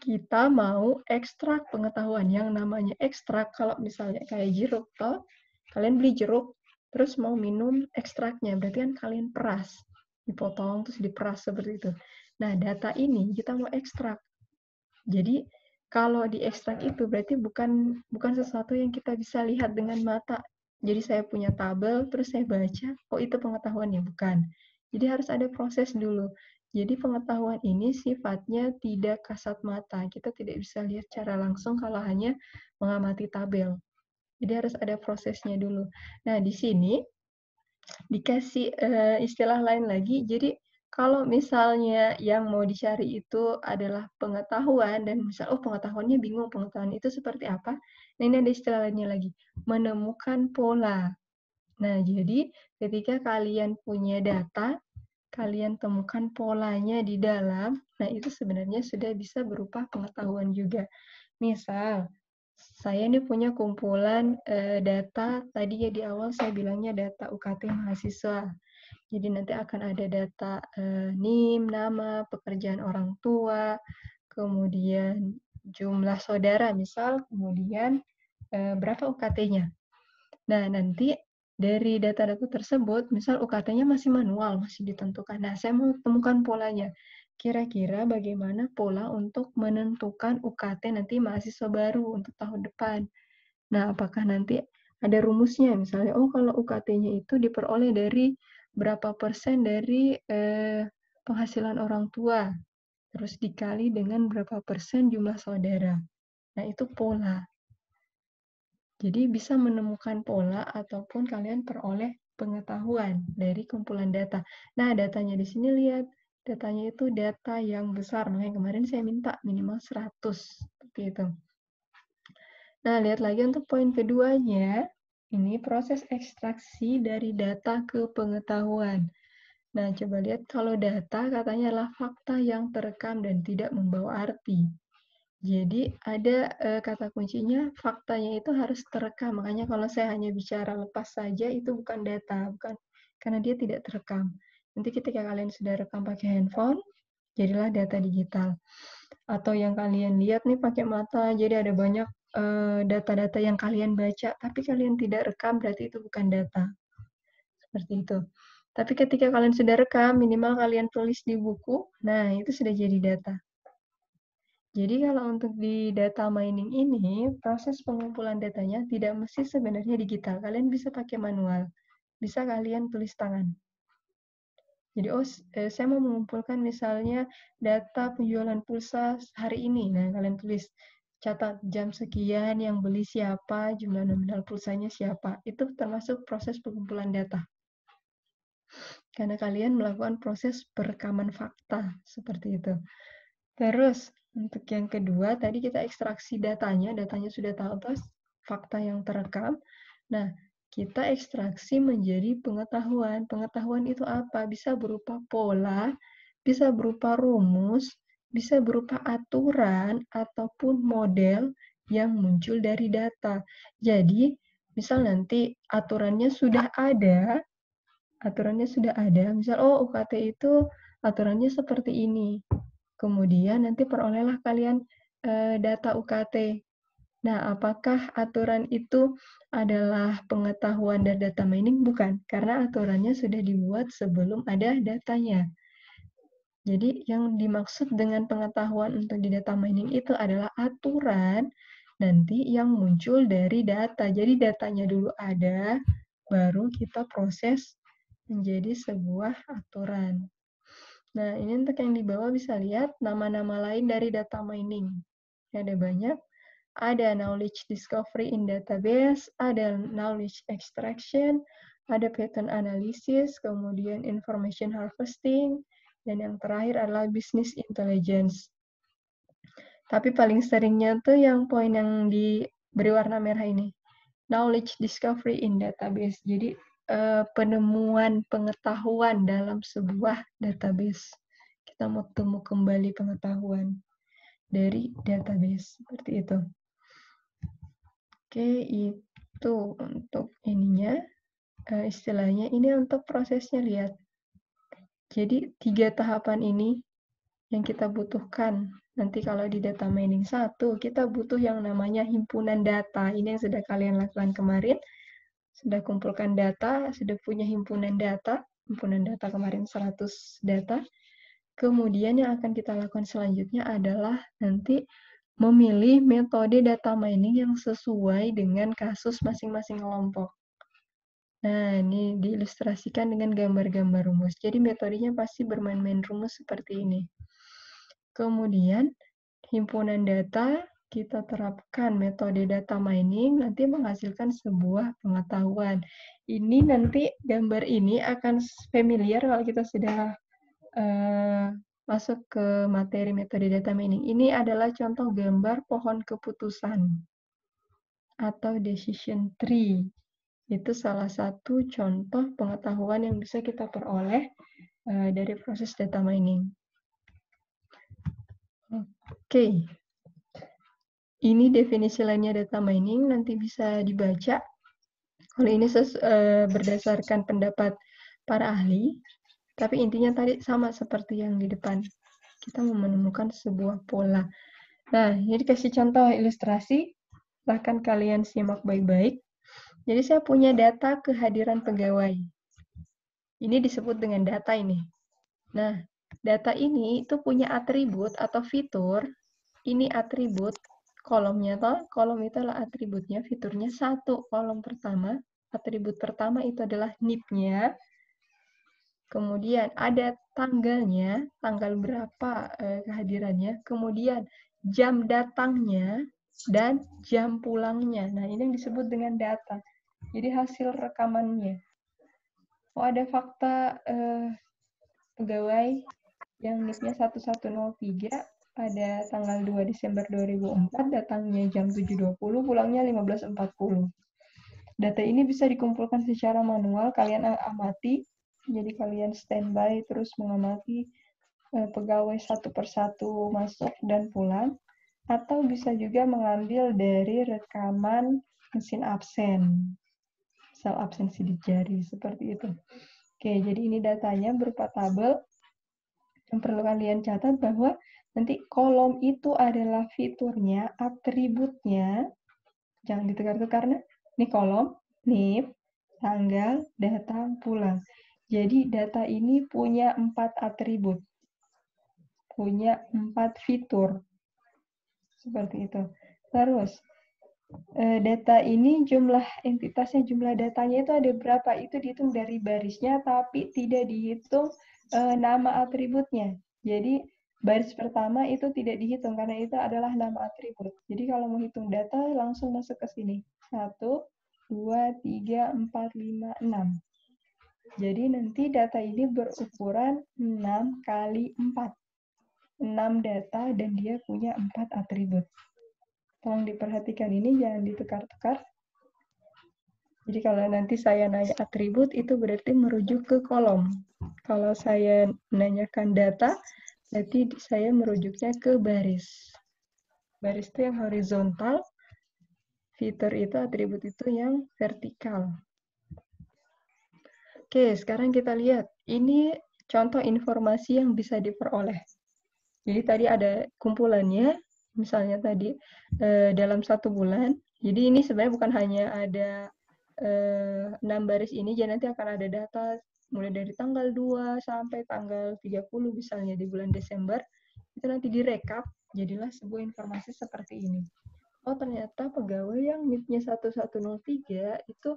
kita mau ekstrak pengetahuan. Yang namanya ekstrak, kalau misalnya kayak jeruk, toh, kalian beli jeruk, terus mau minum ekstraknya. Berarti kan kalian peras. Dipotong, terus diperas seperti itu. Nah, data ini kita mau ekstrak. Jadi, kalau diekstrak itu berarti bukan sesuatu yang kita bisa lihat dengan mata. Jadi saya punya tabel, terus saya baca, oh itu pengetahuannya, bukan. Jadi harus ada proses dulu. Jadi pengetahuan ini sifatnya tidak kasat mata. Kita tidak bisa lihat secara langsung kalau hanya mengamati tabel. Jadi harus ada prosesnya dulu. Nah, di sini dikasih istilah lain lagi. Jadi kalau misalnya yang mau dicari itu adalah pengetahuan dan misal pengetahuannya bingung, pengetahuan itu seperti apa? Nah, ini ada istilah lainnya lagi, menemukan pola. Nah, jadi ketika kalian punya data, kalian temukan polanya di dalam, nah itu sebenarnya sudah bisa berupa pengetahuan juga. Misal, saya ini punya kumpulan data, tadi ya di awal saya bilangnya data UKT mahasiswa. Jadi nanti akan ada data NIM, nama, pekerjaan orang tua, kemudian jumlah saudara misal, kemudian berapa UKT-nya. Nah, nanti dari data-data tersebut, misal UKT-nya masih manual, masih ditentukan. Nah, saya mau temukan polanya. kira-kira bagaimana pola untuk menentukan UKT nanti mahasiswa baru untuk tahun depan. Nah, apakah nanti ada rumusnya, misalnya, oh kalau UKT-nya itu diperoleh dari berapa persen dari penghasilan orang tua, terus dikali dengan berapa persen jumlah saudara. Nah, itu pola. Jadi bisa menemukan pola ataupun kalian peroleh pengetahuan dari kumpulan data. Nah, datanya di sini lihat, datanya itu data yang besar, makanya kemarin saya minta minimal 100, seperti itu. Nah, lihat lagi untuk poin keduanya, ini proses ekstraksi dari data ke pengetahuan. Nah, coba lihat kalau data katanya adalah fakta yang terekam dan tidak membawa arti. Jadi ada kata kuncinya, faktanya itu harus terekam. Makanya kalau saya hanya bicara lepas saja, itu bukan data, bukan karena dia tidak terekam. Nanti ketika kalian sudah rekam pakai handphone, jadilah data digital. Atau yang kalian lihat nih pakai mata, jadi ada banyak data-data yang kalian baca, tapi kalian tidak rekam, berarti itu bukan data. Seperti itu. Tapi ketika kalian sudah rekam, minimal kalian tulis di buku, nah itu sudah jadi data. Jadi kalau untuk di data mining ini, proses pengumpulan datanya tidak mesti sebenarnya digital. Kalian bisa pakai manual. Bisa kalian tulis tangan. Jadi, saya mau mengumpulkan misalnya data penjualan pulsa hari ini. Nah, kalian tulis, catat jam sekian, yang beli siapa, jumlah nominal pulsanya siapa. Itu termasuk proses pengumpulan data. Karena kalian melakukan proses perekaman fakta, seperti itu. Terus, untuk yang kedua, tadi kita ekstraksi datanya sudah tahu, terus fakta yang terekam. Nah, kita ekstraksi menjadi pengetahuan. Pengetahuan itu apa? Bisa berupa pola, bisa berupa rumus, bisa berupa aturan, ataupun model yang muncul dari data. Jadi, misal nanti aturannya sudah ada, misal, oh UKT itu aturannya seperti ini. Kemudian nanti perolehlah kalian data UKT. Nah, apakah aturan itu adalah pengetahuan dan data mining? Bukan, karena aturannya sudah dibuat sebelum ada datanya. Jadi, yang dimaksud dengan pengetahuan untuk di data mining itu adalah aturan nanti yang muncul dari data. Jadi, datanya dulu ada, baru kita proses menjadi sebuah aturan. Nah, ini untuk yang di bawah bisa lihat nama-nama lain dari data mining. Ada banyak. Ada knowledge discovery in database, ada knowledge extraction, ada pattern analysis, kemudian information harvesting, dan yang terakhir adalah business intelligence. Tapi paling seringnya tuh yang poin yang diberi warna merah ini. Knowledge discovery in database. Jadi, penemuan pengetahuan dalam sebuah database. Kita mau temu kembali pengetahuan dari database, seperti itu. Oke, itu untuk ininya, istilahnya ini untuk prosesnya, lihat. Jadi 3 tahapan ini yang kita butuhkan. Nanti kalau di data mining 1, kita butuh yang namanya himpunan data. Ini yang sudah kalian lakukan kemarin. Sudah kumpulkan data, sudah punya himpunan data kemarin 100 data. Kemudian yang akan kita lakukan selanjutnya adalah nanti memilih metode data mining yang sesuai dengan kasus masing-masing kelompok. Nah, ini diilustrasikan dengan gambar-gambar rumus. Jadi metodenya pasti bermain-main rumus seperti ini. Kemudian, himpunan data, kita terapkan metode data mining, nanti menghasilkan sebuah pengetahuan. Ini nanti gambar ini akan familiar kalau kita sudah masuk ke materi metode data mining. Ini adalah contoh gambar pohon keputusan atau decision tree. Itu salah satu contoh pengetahuan yang bisa kita peroleh dari proses data mining. Oke. Ini definisi lainnya data mining, nanti bisa dibaca. Kalau ini berdasarkan pendapat para ahli, tapi intinya tadi sama seperti yang di depan. Kita menemukan sebuah pola. Nah, ini dikasih contoh ilustrasi. Silahkan kalian simak baik-baik. Jadi saya punya data kehadiran pegawai. Ini disebut dengan data ini. Nah, data ini itu punya atribut atau fitur. Ini atribut, kolomnya toh, kolom itu adalah atributnya, fiturnya 1, kolom pertama. Atribut pertama itu adalah NIP-nya. Kemudian ada tanggalnya, tanggal berapa kehadirannya. Kemudian jam datangnya dan jam pulangnya. Nah, ini yang disebut dengan data. Jadi hasil rekamannya. Oh, ada fakta pegawai yang NIP-nya 1103 pada tanggal 2 Desember 2004, datangnya jam 7.20, pulangnya 15.40. Data ini bisa dikumpulkan secara manual, kalian amati, jadi kalian standby terus mengamati pegawai satu persatu masuk dan pulang, atau bisa juga mengambil dari rekaman mesin absen, sel absensi di jari, seperti itu. Oke, jadi ini datanya berupa tabel. Yang perlu kalian catat bahwa nanti kolom itu adalah fiturnya, atributnya, jangan ditukar-tukar, nah. Ini kolom, NIP, tanggal, datang, pulang. Jadi data ini punya 4 atribut, punya 4 fitur, seperti itu. Terus, data ini jumlah entitasnya, jumlah datanya itu ada berapa? Itu dihitung dari barisnya, tapi tidak dihitung nama atributnya. Jadi baris pertama itu tidak dihitung karena itu adalah nama atribut. Jadi kalau mau hitung data langsung masuk ke sini. 1, 2, 3, 4, 5, 6. Jadi nanti data ini berukuran 6 kali 4. 6 data dan dia punya 4 atribut. Tolong diperhatikan ini, jangan ditukar-tukar. Jadi kalau nanti saya nanya atribut, itu berarti merujuk ke kolom. Kalau saya menanyakan data, berarti saya merujuknya ke baris. Baris itu yang horizontal, fitur itu, atribut itu yang vertikal. Oke, sekarang kita lihat. Ini contoh informasi yang bisa diperoleh. Jadi tadi ada kumpulannya, misalnya tadi dalam 1 bulan. Jadi ini sebenarnya bukan hanya ada 6 baris ini, jadi nanti akan ada data mulai dari tanggal 2 sampai tanggal 30 misalnya di bulan Desember. Itu nanti direkap, jadilah sebuah informasi seperti ini. Oh, ternyata pegawai yang NIP-nya 1103 itu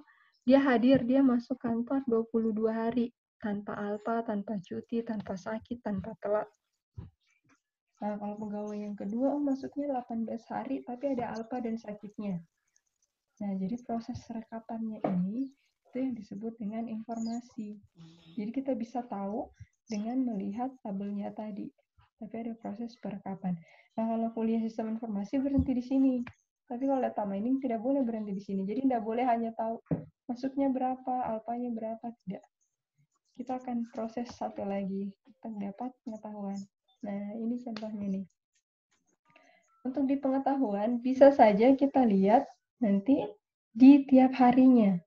dia hadir, dia masuk kantor 22 hari tanpa alpa, tanpa cuti, tanpa sakit, tanpa telat. Nah, kalau pegawai yang kedua, masuknya 18 hari, tapi ada alpa dan sakitnya. Nah, jadi proses rekapannya ini, itu yang disebut dengan informasi. Jadi kita bisa tahu dengan melihat tabelnya tadi. Tapi ada proses perekapan. Nah, kalau kuliah sistem informasi berhenti di sini. Tapi kalau data mining tidak boleh berhenti di sini. Jadi tidak boleh hanya tahu masuknya berapa, alpanya berapa, tidak. Kita akan proses satu lagi, terdapat pengetahuan. Nah, ini contohnya nih. Untuk di pengetahuan, bisa saja kita lihat nanti di tiap harinya.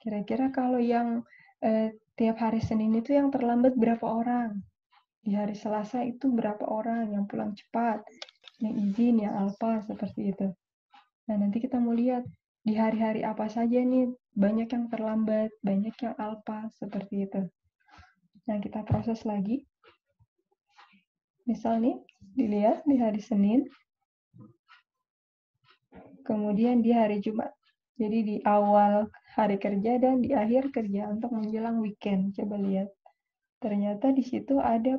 Kira-kira kalau yang tiap hari Senin itu yang terlambat berapa orang? Di hari Selasa itu berapa orang yang pulang cepat, yang izin, yang alpa, seperti itu. Nah, nanti kita mau lihat di hari-hari apa saja nih, banyak yang terlambat, banyak yang alpa, seperti itu. Nah, kita proses lagi. Misal nih, dilihat di hari Senin, kemudian di hari Jumat. Jadi di awal hari kerja dan di akhir kerja untuk menjelang weekend. Coba lihat. Ternyata di situ ada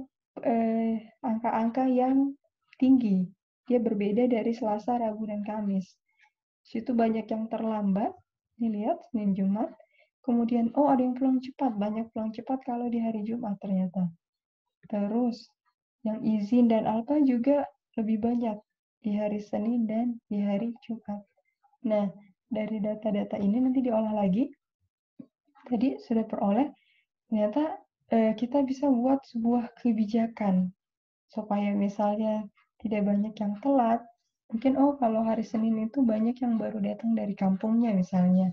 angka-angka yang tinggi. Dia berbeda dari Selasa, Rabu, dan Kamis. Di situ banyak yang terlambat. Ini lihat, Senin, Jumat. Kemudian, oh ada yang pulang cepat. Banyak pulang cepat kalau di hari Jumat ternyata. Terus, yang izin dan alpa juga lebih banyak di hari Senin dan di hari Jumat. Nah, dari data-data ini nanti diolah lagi. Tadi sudah peroleh, ternyata kita bisa buat sebuah kebijakan supaya misalnya tidak banyak yang telat. Mungkin kalau hari Senin itu banyak yang baru datang dari kampungnya misalnya.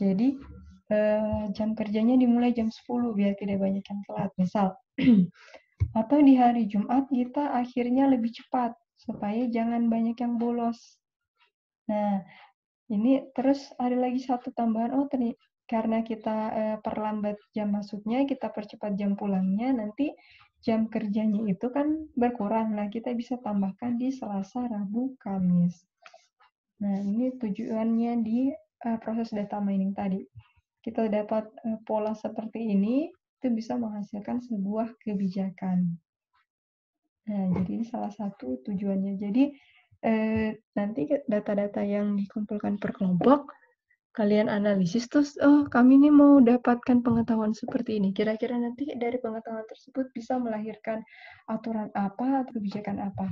Jadi jam kerjanya dimulai jam 10 biar tidak banyak yang telat misal. Atau di hari Jumat kita akhirnya lebih cepat supaya jangan banyak yang bolos. Nah, ini terus ada lagi satu tambahan, karena kita perlambat jam masuknya, kita percepat jam pulangnya, nanti jam kerjanya itu kan berkurang. Nah, kita bisa tambahkan di Selasa, Rabu, Kamis. Nah, ini tujuannya di proses data mining tadi. Kita dapat pola seperti ini, itu bisa menghasilkan sebuah kebijakan. Nah, jadi ini salah satu tujuannya. Jadi, nanti data-data yang dikumpulkan per kelompok, kalian analisis, terus, oh kami ini mau dapatkan pengetahuan seperti ini. Kira-kira nanti dari pengetahuan tersebut bisa melahirkan aturan apa atau kebijakan apa.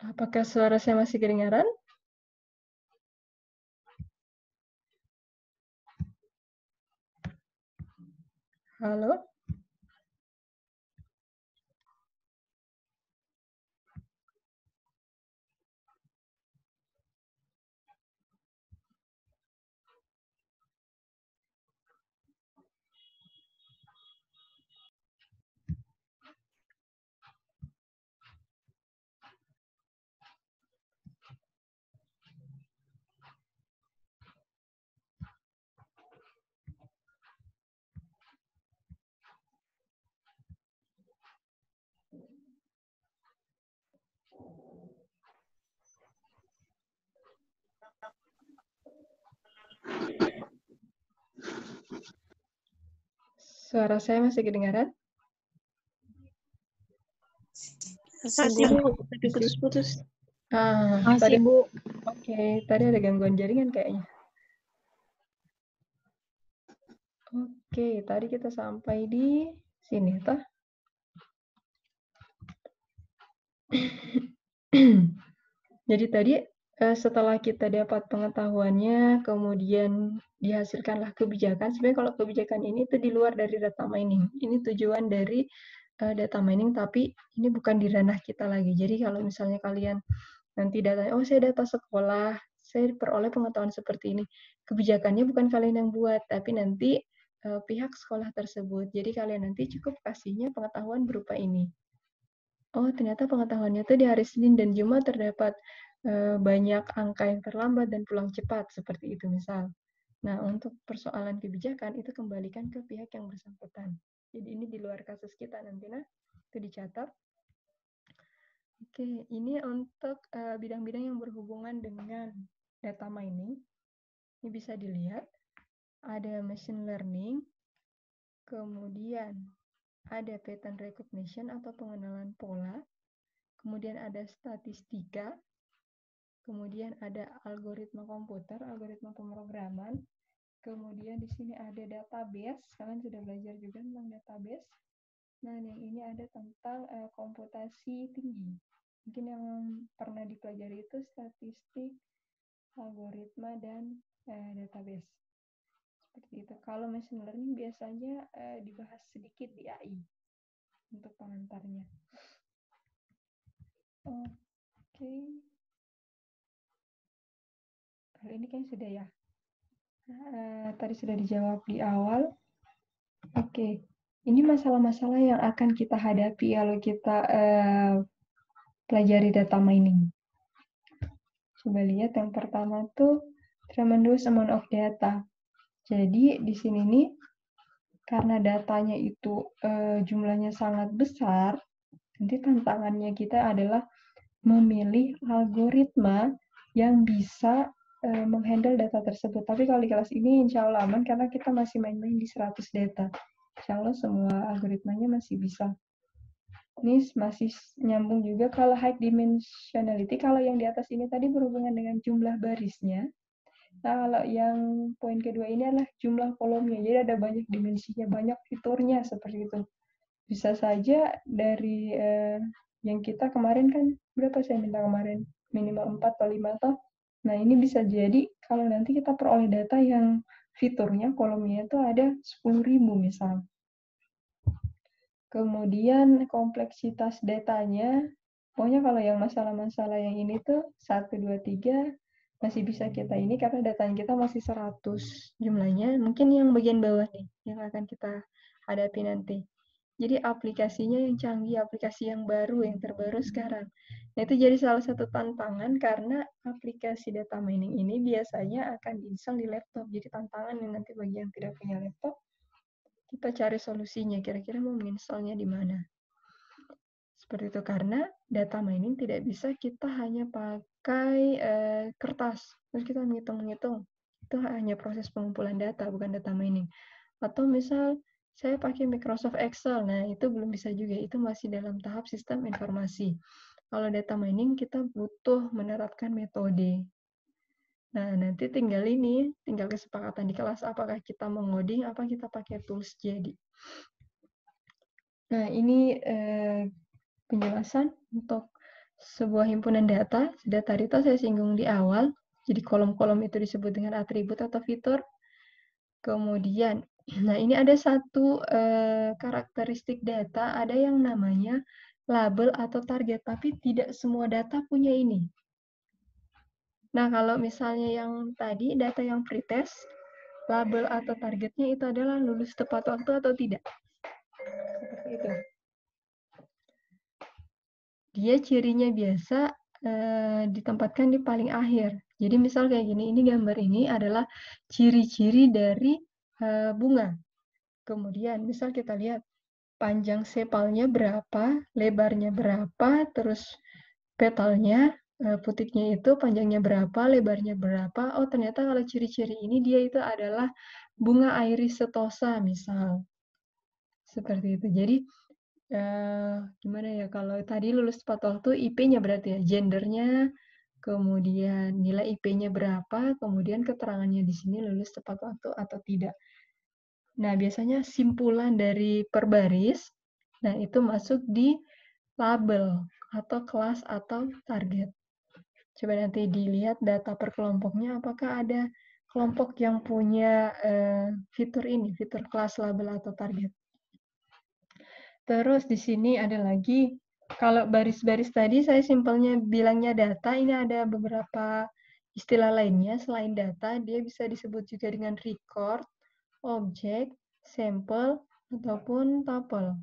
Apakah suara saya masih kedengaran? Halo? Suara saya masih kedengaran? Masih, Bu. Tapi putus-putus. Masih, Bu. Oke, tadi ada gangguan jaringan kayaknya. Oke, tadi kita sampai di sini, toh? Jadi tadi setelah kita dapat pengetahuannya, kemudian dihasilkanlah kebijakan. Sebenarnya kalau kebijakan ini itu di luar dari data mining. Ini tujuan dari data mining, tapi ini bukan di ranah kita lagi. Jadi kalau misalnya kalian nanti datanya, oh saya data sekolah, saya peroleh pengetahuan seperti ini. Kebijakannya bukan kalian yang buat, tapi nanti pihak sekolah tersebut. Jadi kalian nanti cukup kasihnya pengetahuan berupa ini. Oh, ternyata pengetahuannya tuh di hari Senin dan Jumat terdapat banyak angka yang terlambat dan pulang cepat, seperti itu misal. Nah, untuk persoalan kebijakan, itu kembalikan ke pihak yang bersangkutan. Jadi ini di luar kasus kita nanti, nah, itu dicatat. Oke, ini untuk bidang-bidang yang berhubungan dengan data mining. Ini bisa dilihat, ada machine learning, kemudian ada pattern recognition atau pengenalan pola, kemudian ada statistika, kemudian ada algoritma komputer, algoritma pemrograman, kemudian di sini ada database, kalian sudah belajar juga tentang database. Nah, yang ini ada tentang komputasi tinggi. Mungkin yang pernah dipelajari itu statistik, algoritma, dan database. Seperti itu. Kalau machine learning biasanya dibahas sedikit di AI untuk pengantarnya. Oke. Kali ini kan sudah ya. Tadi sudah dijawab di awal. Oke. Ini masalah-masalah yang akan kita hadapi kalau kita pelajari data mining. Coba lihat yang pertama tuh tremendous amount of data. Jadi di sini nih karena datanya itu jumlahnya sangat besar, nanti tantangannya kita adalah memilih algoritma yang bisa menghandle data tersebut. Tapi kalau di kelas ini insya Allah aman karena kita masih main-main di 100 data. Insya Allah semua algoritmanya masih bisa. Ini masih nyambung juga kalau high dimensionality, kalau yang di atas ini tadi berhubungan dengan jumlah barisnya. Nah, kalau yang poin kedua ini adalah jumlah kolomnya. Jadi ada banyak dimensinya, banyak fiturnya seperti itu. Bisa saja dari yang kita kemarin kan, berapa saya minta kemarin? Minimal 4 atau 5 toh. Nah, ini bisa jadi kalau nanti kita peroleh data yang fiturnya, kolomnya itu ada 10.000 misal. Kemudian kompleksitas datanya, pokoknya kalau yang masalah-masalah yang ini tuh 1, 2, 3 masih bisa kita ini karena datanya kita masih 100 jumlahnya. Mungkin yang bagian bawah nih yang akan kita hadapi nanti. Jadi aplikasinya yang canggih, aplikasi yang baru, yang terbaru sekarang. Nah, itu jadi salah satu tantangan karena aplikasi data mining ini biasanya akan diinstal di laptop. Jadi tantangan yang nanti bagi yang tidak punya laptop, kita cari solusinya, kira-kira mau menginstalnya di mana. Seperti itu, karena data mining tidak bisa kita hanya pakai kertas, terus kita menghitung-menghitung. Itu hanya proses pengumpulan data, bukan data mining. Atau misal, saya pakai Microsoft Excel, nah itu belum bisa juga, itu masih dalam tahap sistem informasi. Kalau data mining, kita butuh menerapkan metode. Nah, nanti tinggal kesepakatan di kelas, apakah kita mau ngoding, apa kita pakai tools jadi. Nah, ini penjelasan untuk sebuah himpunan data. Tadi itu saya singgung di awal, jadi kolom-kolom itu disebut dengan atribut atau fitur. Kemudian, nah ini ada satu karakteristik data, ada yang namanya label atau target, tapi tidak semua data punya ini. Nah, kalau misalnya yang tadi, data yang pretest, label atau targetnya itu adalah lulus tepat waktu atau tidak. Seperti itu. Dia cirinya biasa ditempatkan di paling akhir. Jadi misal kayak gini, ini gambar ini adalah ciri-ciri dari bunga. Kemudian misal kita lihat panjang sepalnya berapa, lebarnya berapa, terus petalnya, putiknya itu panjangnya berapa, lebarnya berapa. Oh, ternyata kalau ciri-ciri ini dia itu adalah bunga iris setosa misal. Seperti itu. Jadi gimana ya, kalau tadi lulus tepat waktu, IP-nya berarti ya, gendernya, kemudian nilai IP-nya berapa, kemudian keterangannya di sini lulus tepat waktu atau tidak. Nah, biasanya simpulan dari per baris, nah itu masuk di label atau kelas atau target. Coba nanti dilihat data per kelompoknya, apakah ada kelompok yang punya fitur ini, fitur kelas, label, atau target. Terus di sini ada lagi, kalau baris-baris tadi saya simpelnya bilangnya data, ini ada beberapa istilah lainnya selain data, dia bisa disebut juga dengan record, object, sampel, ataupun tuple.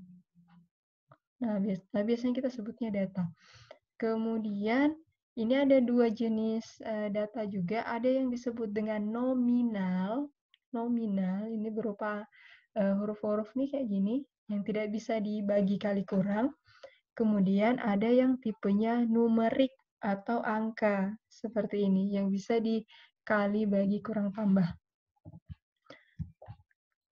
Nah, biasanya kita sebutnya data. Kemudian, ini ada dua jenis data juga, ada yang disebut dengan nominal. Nominal, ini berupa huruf-huruf nih kayak gini, yang tidak bisa dibagi kali kurang. Kemudian ada yang tipenya numerik atau angka, seperti ini, yang bisa dikali bagi kurang tambah.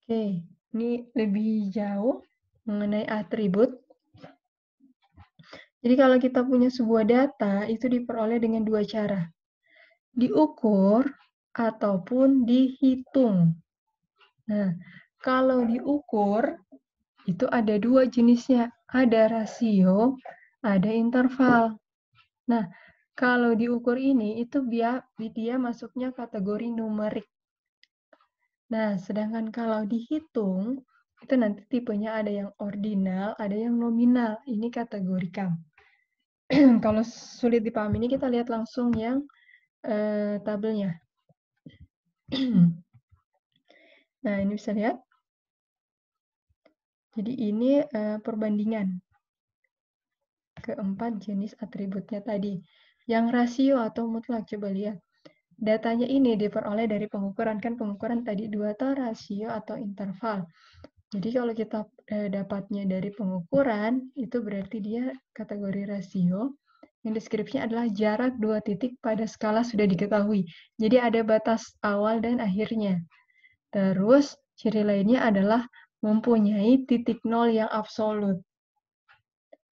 Oke, ini lebih jauh mengenai atribut. Jadi kalau kita punya sebuah data, itu diperoleh dengan dua cara. Diukur ataupun dihitung. Nah, kalau diukur, itu ada dua jenisnya, ada rasio, ada interval. Nah, kalau diukur ini, itu dia masuknya kategori numerik. Nah, sedangkan kalau dihitung, itu nanti tipenya ada yang ordinal, ada yang nominal. Ini kategori kam. Kalau sulit dipahami ini, kita lihat langsung yang tabelnya. Nah, ini bisa lihat. Jadi ini perbandingan keempat jenis atributnya tadi. Yang rasio atau mutlak, coba lihat. Datanya ini diperoleh dari pengukuran, kan pengukuran tadi 2 atau rasio atau interval. Jadi kalau kita dapatnya dari pengukuran, itu berarti dia kategori rasio. Yang deskripsinya adalah jarak 2 titik pada skala sudah diketahui. Jadi ada batas awal dan akhirnya. Terus ciri lainnya adalah mempunyai titik nol yang absolut.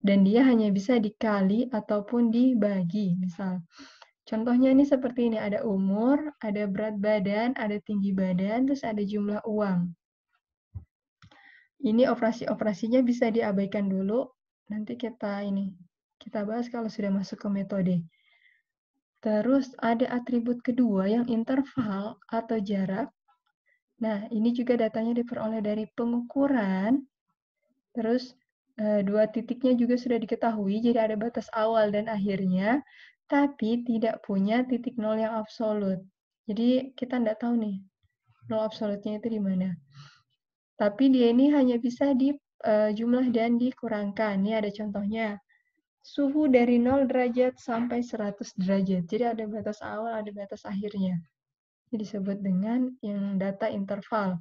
Dan dia hanya bisa dikali ataupun dibagi. Misal, contohnya ini seperti ini, ada umur, ada berat badan, ada tinggi badan, terus ada jumlah uang. Ini operasi-operasinya bisa diabaikan dulu, nanti kita bahas kalau sudah masuk ke metode. Terus ada atribut kedua yang interval atau jarak. Nah, ini juga datanya diperoleh dari pengukuran. Terus 2 titiknya juga sudah diketahui, jadi ada batas awal dan akhirnya, tapi tidak punya titik nol yang absolut. Jadi kita tidak tahu nih, nol absolutnya itu di mana. Tapi dia ini hanya bisa jumlah dan dikurangkan. Ini ada contohnya. Suhu dari 0 derajat sampai 100 derajat. Jadi ada batas awal, ada batas akhirnya. Ini disebut dengan yang data interval.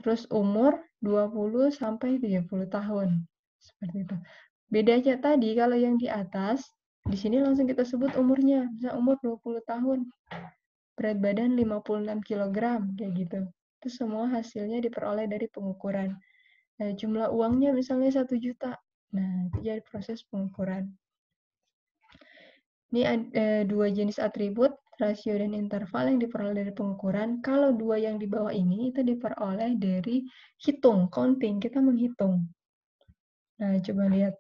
Terus umur 20 sampai 30 tahun. Seperti itu. Bedanya tadi kalau yang di atas, di sini langsung kita sebut umurnya. Bisa umur 20 tahun. Berat badan 56 kg, kayak gitu. Itu semua hasilnya diperoleh dari pengukuran. Nah, jumlah uangnya misalnya 1 juta. Nah, itu jadi proses pengukuran. Ini ada 2 jenis atribut, rasio dan interval yang diperoleh dari pengukuran. Kalau 2 yang di bawah ini, itu diperoleh dari hitung, counting, kita menghitung. Nah, coba lihat.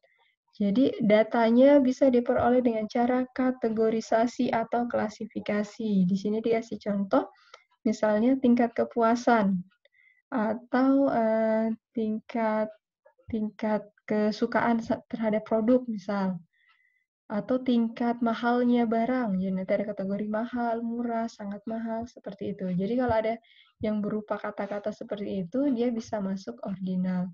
Jadi, datanya bisa diperoleh dengan cara kategorisasi atau klasifikasi. Di sini dikasih contoh, misalnya tingkat kepuasan atau tingkat kesukaan terhadap produk misal, atau tingkat mahalnya barang. Jadi nanti ada kategori mahal, murah, sangat mahal, seperti itu. Jadi kalau ada yang berupa kata-kata seperti itu, dia bisa masuk ordinal.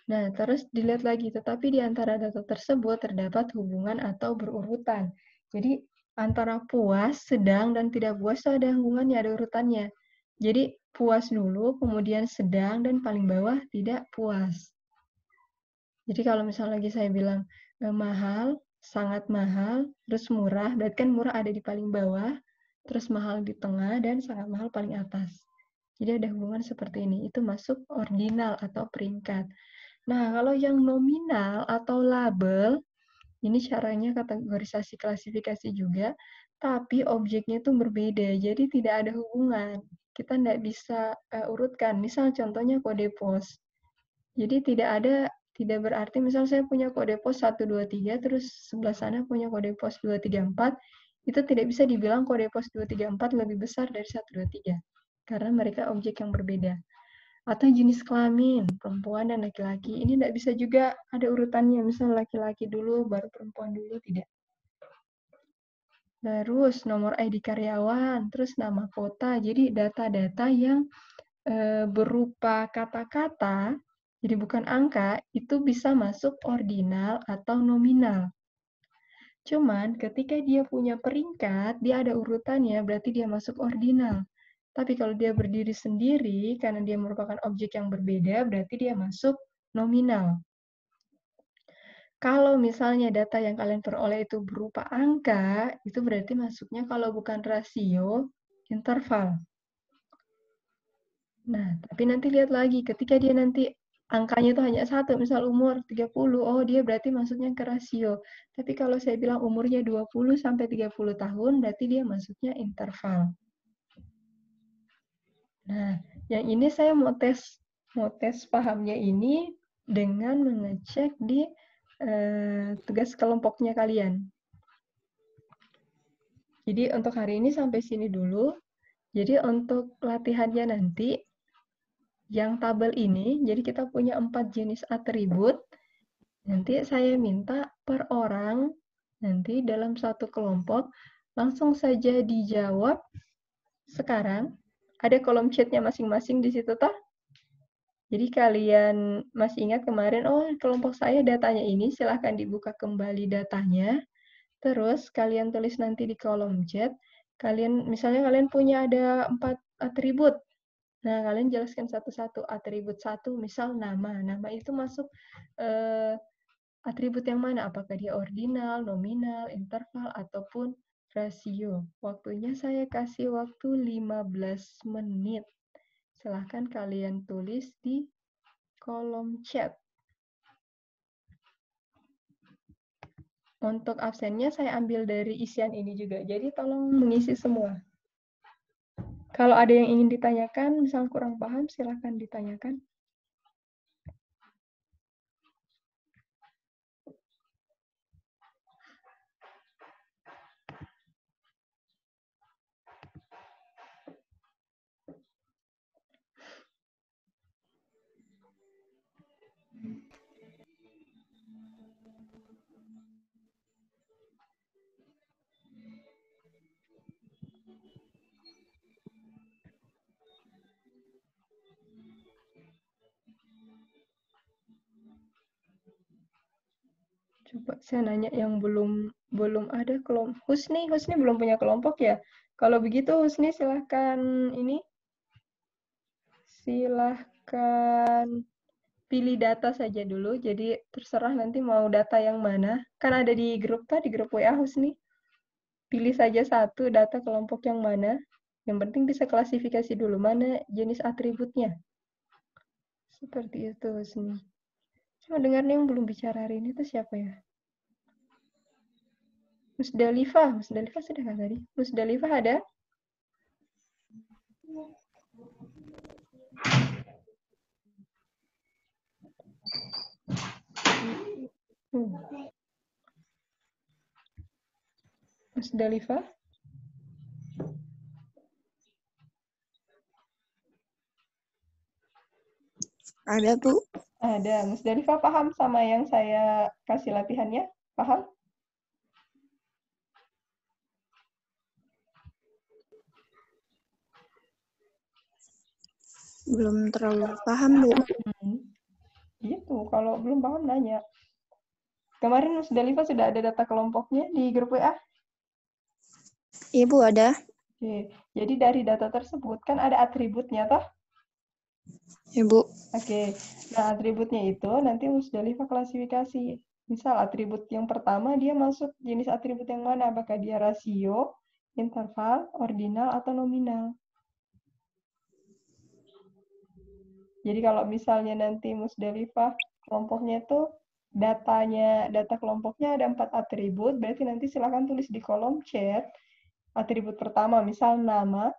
Nah, terus dilihat lagi, tetapi di antara data tersebut terdapat hubungan atau berurutan. Jadi antara puas, sedang, dan tidak puas itu ada hubungannya, ada urutannya. Jadi puas dulu, kemudian sedang, dan paling bawah tidak puas. Jadi kalau misalnya lagi saya bilang mahal, sangat mahal, terus murah, berarti kan murah ada di paling bawah, terus mahal di tengah, dan sangat mahal paling atas. Jadi ada hubungan seperti ini, itu masuk ordinal atau peringkat. Nah, kalau yang nominal atau label, ini caranya kategorisasi klasifikasi juga, tapi objeknya itu berbeda, jadi tidak ada hubungan. Kita tidak bisa urutkan. Misal contohnya kode pos. Jadi tidak berarti misal saya punya kode pos 123, terus sebelah sana punya kode pos 234, itu tidak bisa dibilang kode pos 234 lebih besar dari 123, karena mereka objek yang berbeda. Atau jenis kelamin, perempuan dan laki-laki. Ini tidak bisa juga ada urutannya, misalnya laki-laki dulu, baru perempuan dulu, tidak. Terus nomor ID karyawan, terus nama kota. Jadi data-data yang berupa kata-kata, jadi bukan angka, itu bisa masuk ordinal atau nominal. Cuman ketika dia punya peringkat, dia ada urutannya, berarti dia masuk ordinal. Tapi kalau dia berdiri sendiri, karena dia merupakan objek yang berbeda, berarti dia masuk nominal. Kalau misalnya data yang kalian peroleh itu berupa angka, itu berarti masuknya kalau bukan rasio, interval. Nah, tapi nanti lihat lagi, ketika dia nanti angkanya itu hanya 1, misal umur 30, oh dia berarti masuknya ke rasio. Tapi kalau saya bilang umurnya 20 sampai 30 tahun, berarti dia masuknya interval. Nah, yang ini saya mau tes pahamnya ini dengan mengecek di tugas kelompoknya kalian. Jadi untuk hari ini sampai sini dulu. Jadi untuk latihannya nanti, yang tabel ini, jadi kita punya 4 jenis atribut. Nanti saya minta per orang, nanti dalam satu kelompok, langsung saja dijawab sekarang. Ada kolom chatnya masing-masing di situ, toh? Jadi kalian masih ingat kemarin, oh kelompok saya datanya ini, silahkan dibuka kembali datanya. Terus kalian tulis nanti di kolom chat, misalnya kalian punya ada 4 atribut. Nah, kalian jelaskan satu-satu. Atribut 1, misal nama. Nama itu masuk atribut yang mana? Apakah dia ordinal, nominal, interval, ataupun rasio. Waktunya saya kasih waktu 15 menit. Silahkan kalian tulis di kolom chat. Untuk absennya saya ambil dari isian ini juga. Jadi tolong mengisi semua. Kalau ada yang ingin ditanyakan, misal kurang paham, silahkan ditanyakan. Coba saya nanya yang belum ada kelompok. Husni belum punya kelompok ya? Kalau begitu Husni silahkan pilih data saja dulu. Jadi terserah nanti mau data yang mana. Kan ada di grup WA Husni. Pilih saja satu data kelompok yang mana. Yang penting bisa klasifikasi dulu mana jenis atributnya. Seperti itu Husni. Cuma dengarnya yang belum bicara hari ini itu siapa ya? Musdalifah sudah kan tadi? Musdalifah ada? Musdalifah? Ada, Bu. Ada. Musdalifah paham sama yang saya kasih latihannya? Paham? Belum terlalu paham, Bu. Gitu, kalau belum paham nanya. Kemarin Musdalifah sudah ada data kelompoknya di grup WA? Iya, Bu, ada. Oke, jadi dari data tersebut kan ada atributnya, toh? Ya, Bu. Oke, nah atributnya itu nanti Musdalifah klasifikasi. Misal atribut yang pertama dia masuk jenis atribut yang mana? Apakah dia rasio, interval, ordinal, atau nominal? Jadi kalau misalnya nanti Musdalifah kelompoknya itu data kelompoknya ada 4 atribut, berarti nanti silakan tulis di kolom chat atribut pertama, misal nama.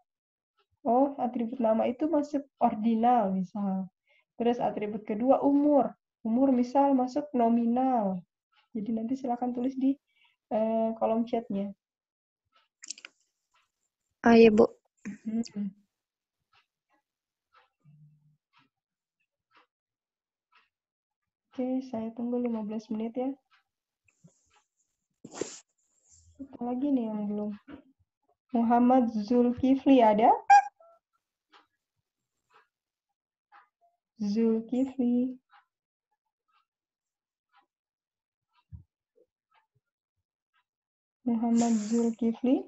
Oh, atribut nama itu masuk ordinal, misal. Terus atribut kedua umur. Umur misal masuk nominal. Jadi nanti silakan tulis di kolom chatnya. Iya, Bu. Oke, saya tunggu 15 menit ya. Apa lagi nih yang belum? Muhammad Zulkifli ada? Zulkifli. Muhammad Zulkifli.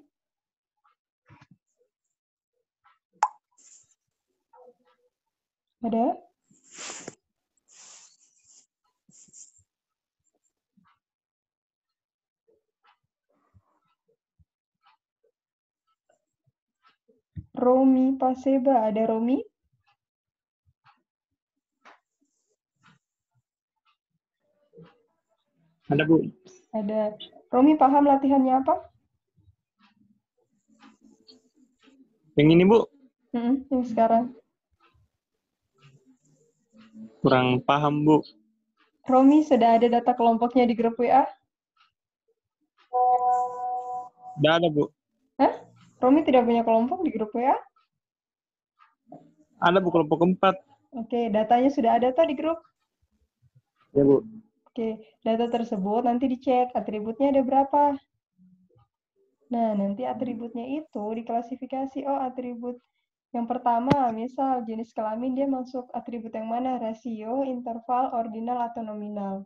Ada? Romi Paseba, ada Romi? Ada, Bu. Ada. Romi paham latihannya apa? Yang ini, Bu. Yang sekarang. Kurang paham, Bu. Romi sudah ada data kelompoknya di grup WA? Udah ada, Bu. Hah? Romi tidak punya kelompok di grup WA? Ada, Bu, kelompok 4. Oke, datanya sudah ada tuh di grup? Ya, Bu. Oke, data tersebut nanti dicek atributnya ada berapa. Nah, nanti atributnya itu diklasifikasi. Oh, atribut yang pertama, misal jenis kelamin dia masuk atribut yang mana? Rasio, interval, ordinal, atau nominal.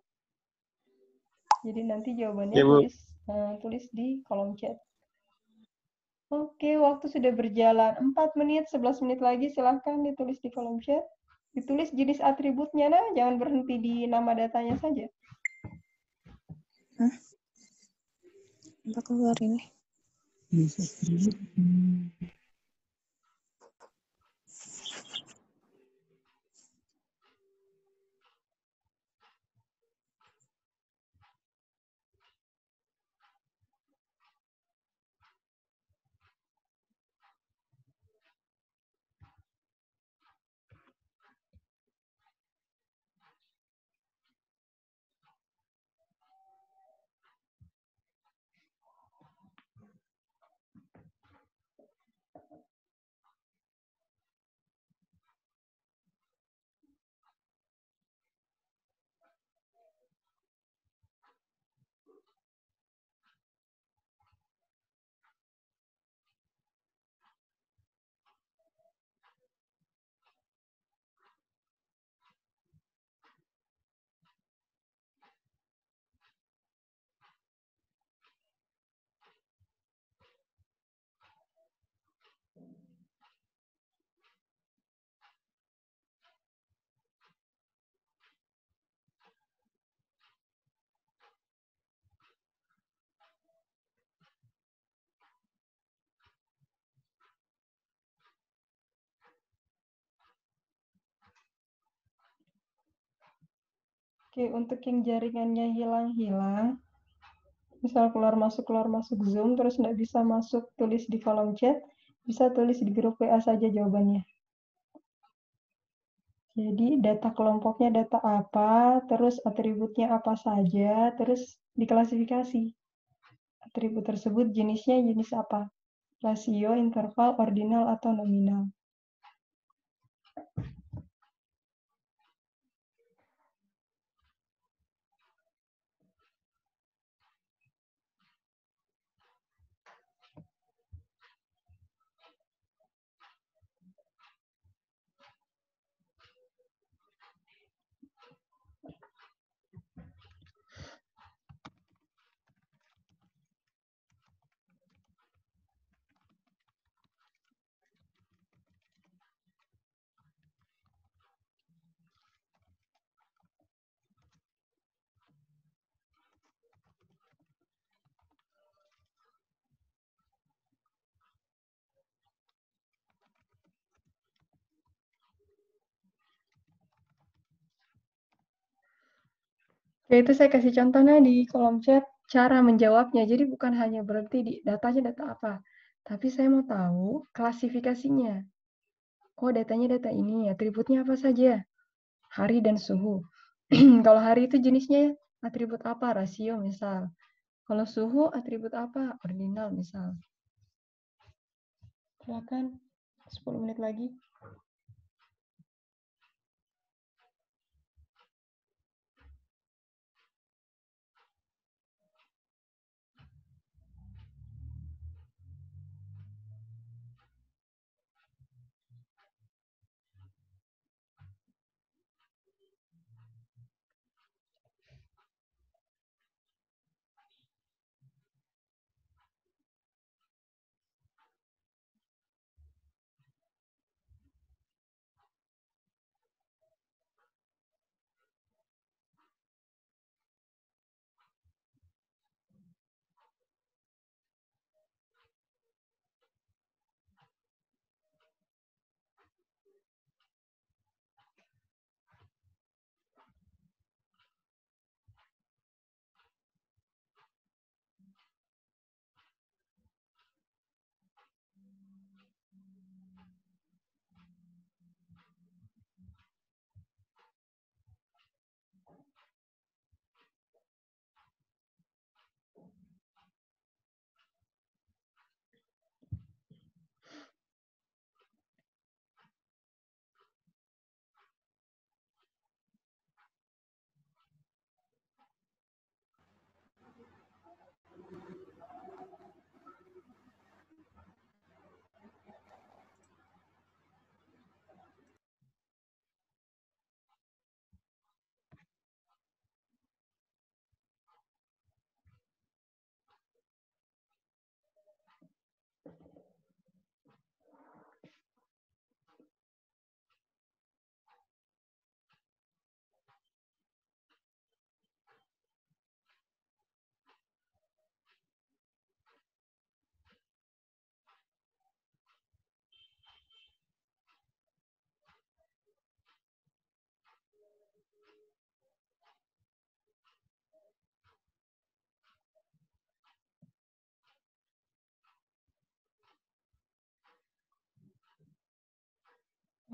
Jadi nanti jawabannya Ya, Bu. tulis di kolom chat. Oke, waktu sudah berjalan 4 menit, 11 menit lagi silahkan ditulis di kolom chat. Ditulis jenis atributnya, nah jangan berhenti di nama datanya saja. Apa keluar ini? Oke, untuk yang jaringannya hilang-hilang, misal keluar masuk Zoom, terus nggak bisa masuk, tulis di kolom chat, bisa tulis di grup WA saja jawabannya. Jadi data kelompoknya data apa, terus atributnya apa saja, terus diklasifikasi. Atribut tersebut jenisnya jenis apa? Rasio, interval, ordinal, atau nominal. Ya itu saya kasih contohnya di kolom chat cara menjawabnya. Jadi bukan hanya berarti di datanya data apa, tapi saya mau tahu klasifikasinya. Oh, datanya data ini, atributnya apa saja? Hari dan suhu. Kalau hari itu jenisnya atribut apa? Rasio misal. Kalau suhu atribut apa? Ordinal misal. Silakan 10 menit lagi.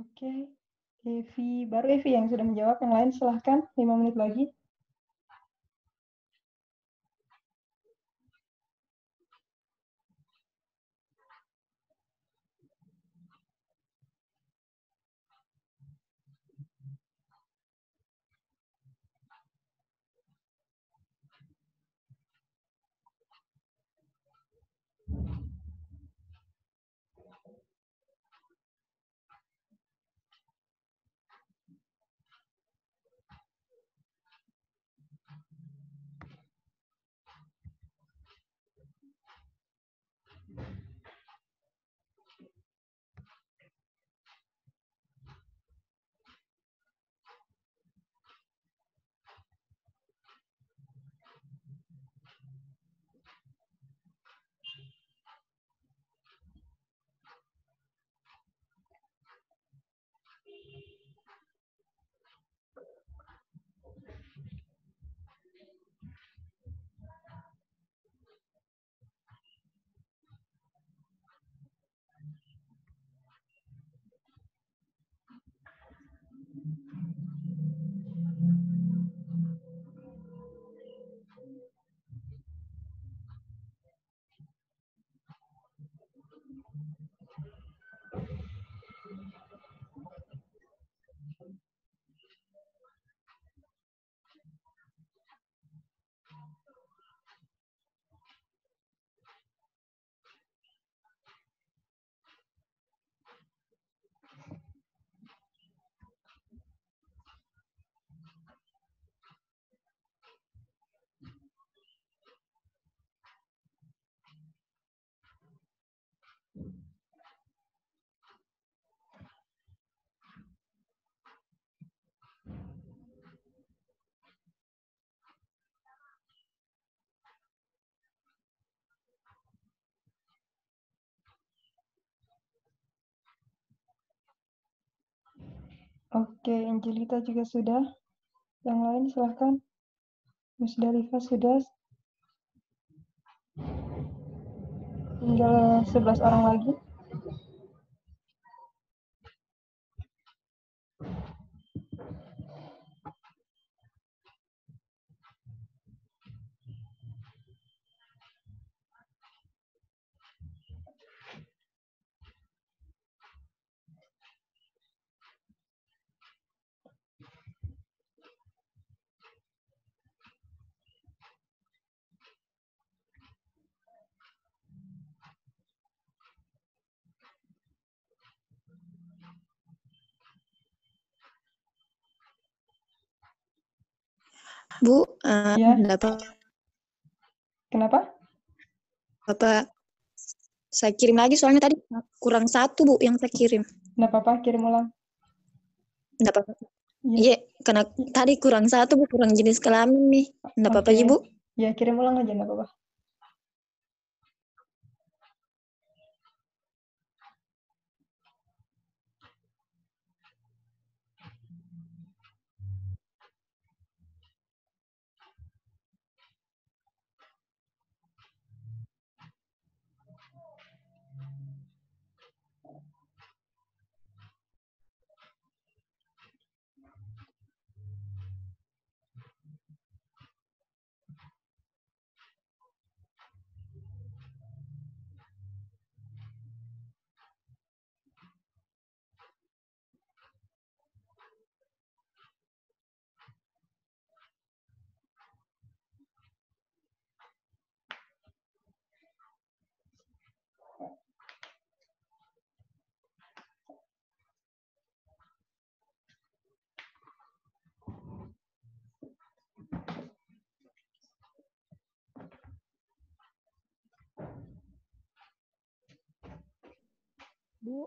Oke, baru Evi yang sudah menjawab, yang lain silahkan 5 menit lagi. Oke, Angelita juga sudah. Yang lain silahkan. Musdalifah sudah. Tinggal 11 orang lagi. Bu, Ya. dapat Kenapa? apa? Saya kirim lagi soalnya tadi kurang 1 Bu yang saya kirim. Nggak apa-apa, kirim ulang. Nggak apa-apa. Iya. Iya, karena tadi kurang 1 Bu, kurang jenis kelamin nih. Nggak apa-apa Oke. Bu. Ya, kirim ulang aja, nggak apa-apa. Bu.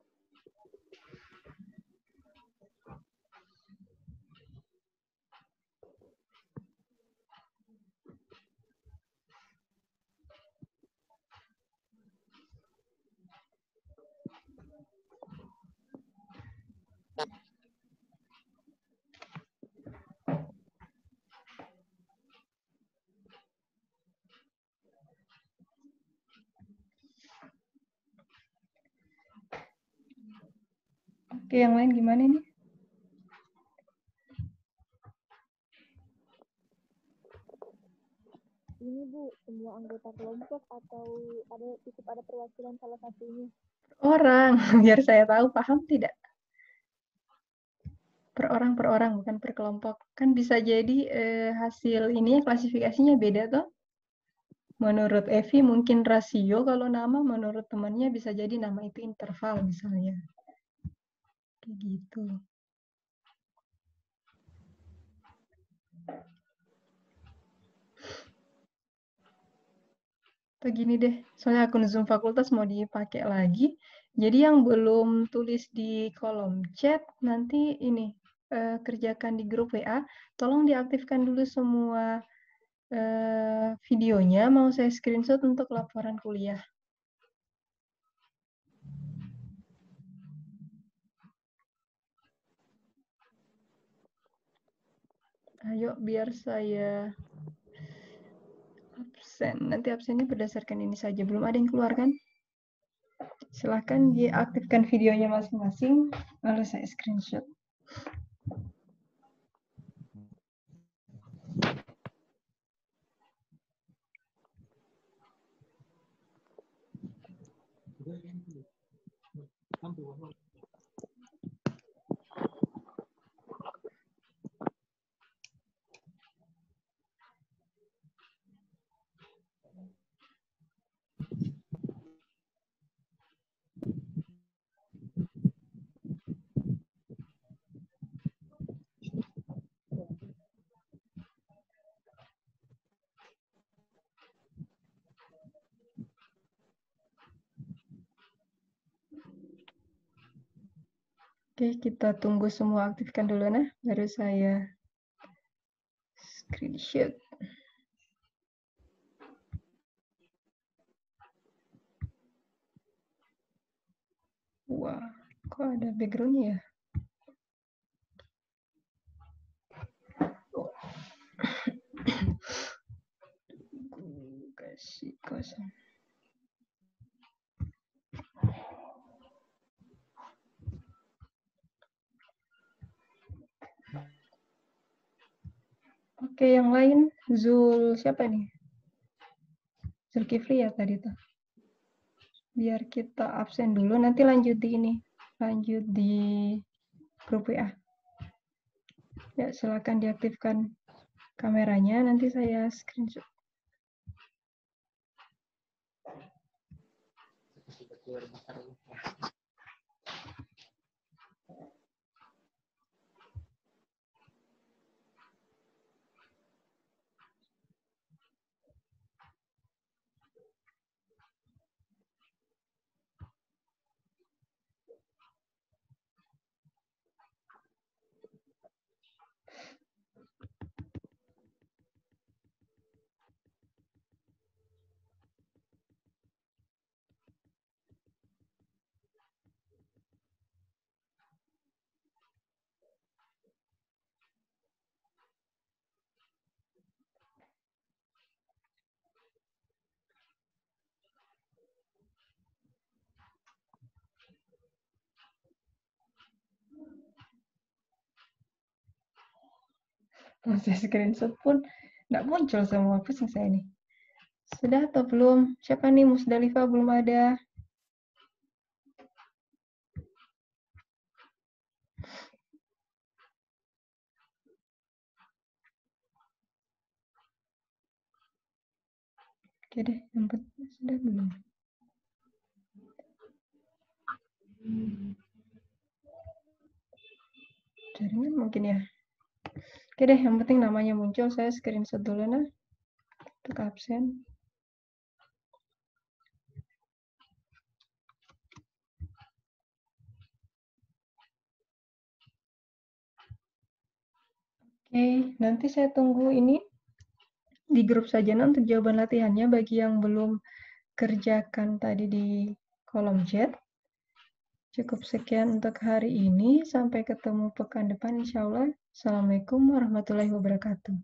Oke, yang lain gimana nih? Ini Bu, semua anggota kelompok atau cukup ada perwakilan salah satunya? Orang, biar saya tahu, paham tidak? Per orang, bukan per kelompok. Kan bisa jadi hasil ini klasifikasinya beda toh. Menurut Evi mungkin rasio kalau nama, menurut temannya bisa jadi nama itu interval misalnya. Kayak gitu. Atau gini deh, soalnya akun Zoom fakultas mau dipakai lagi. Jadi yang belum tulis di kolom chat, nanti ini kerjakan di grup WA, tolong diaktifkan dulu semua videonya, mau saya screenshot untuk laporan kuliah. Ayo, biar saya absen. Nanti absennya berdasarkan ini saja. Belum ada yang keluar kan? Silahkan diaktifkan videonya masing-masing, lalu saya screenshot. Oke, kita tunggu semua aktifkan dulu nah, baru saya screenshot. Wah, kok ada background-nya ya? kosong. Oke, yang lain Zul siapa nih? Zulkifli ya tadi tuh. Biar kita absen dulu, nanti lanjut di ini. Lanjut di grup WA. Ya, silakan diaktifkan kameranya, nanti saya screenshot. Proses screenshot pun nggak muncul semua, pusing saya nih. Sudah atau belum? Siapa nih? Musdalifah belum ada. Oke deh, yang penting sudah belum. Jaringan mungkin ya. Oke deh, yang penting namanya muncul, saya screenshot dulu nah. Untuk absen. Oke, nanti saya tunggu ini di grup saja nah, untuk jawaban latihannya bagi yang belum kerjakan tadi di kolom chat. Cukup sekian untuk hari ini. Sampai ketemu pekan depan insya Allah. Assalamualaikum warahmatullahi wabarakatuh.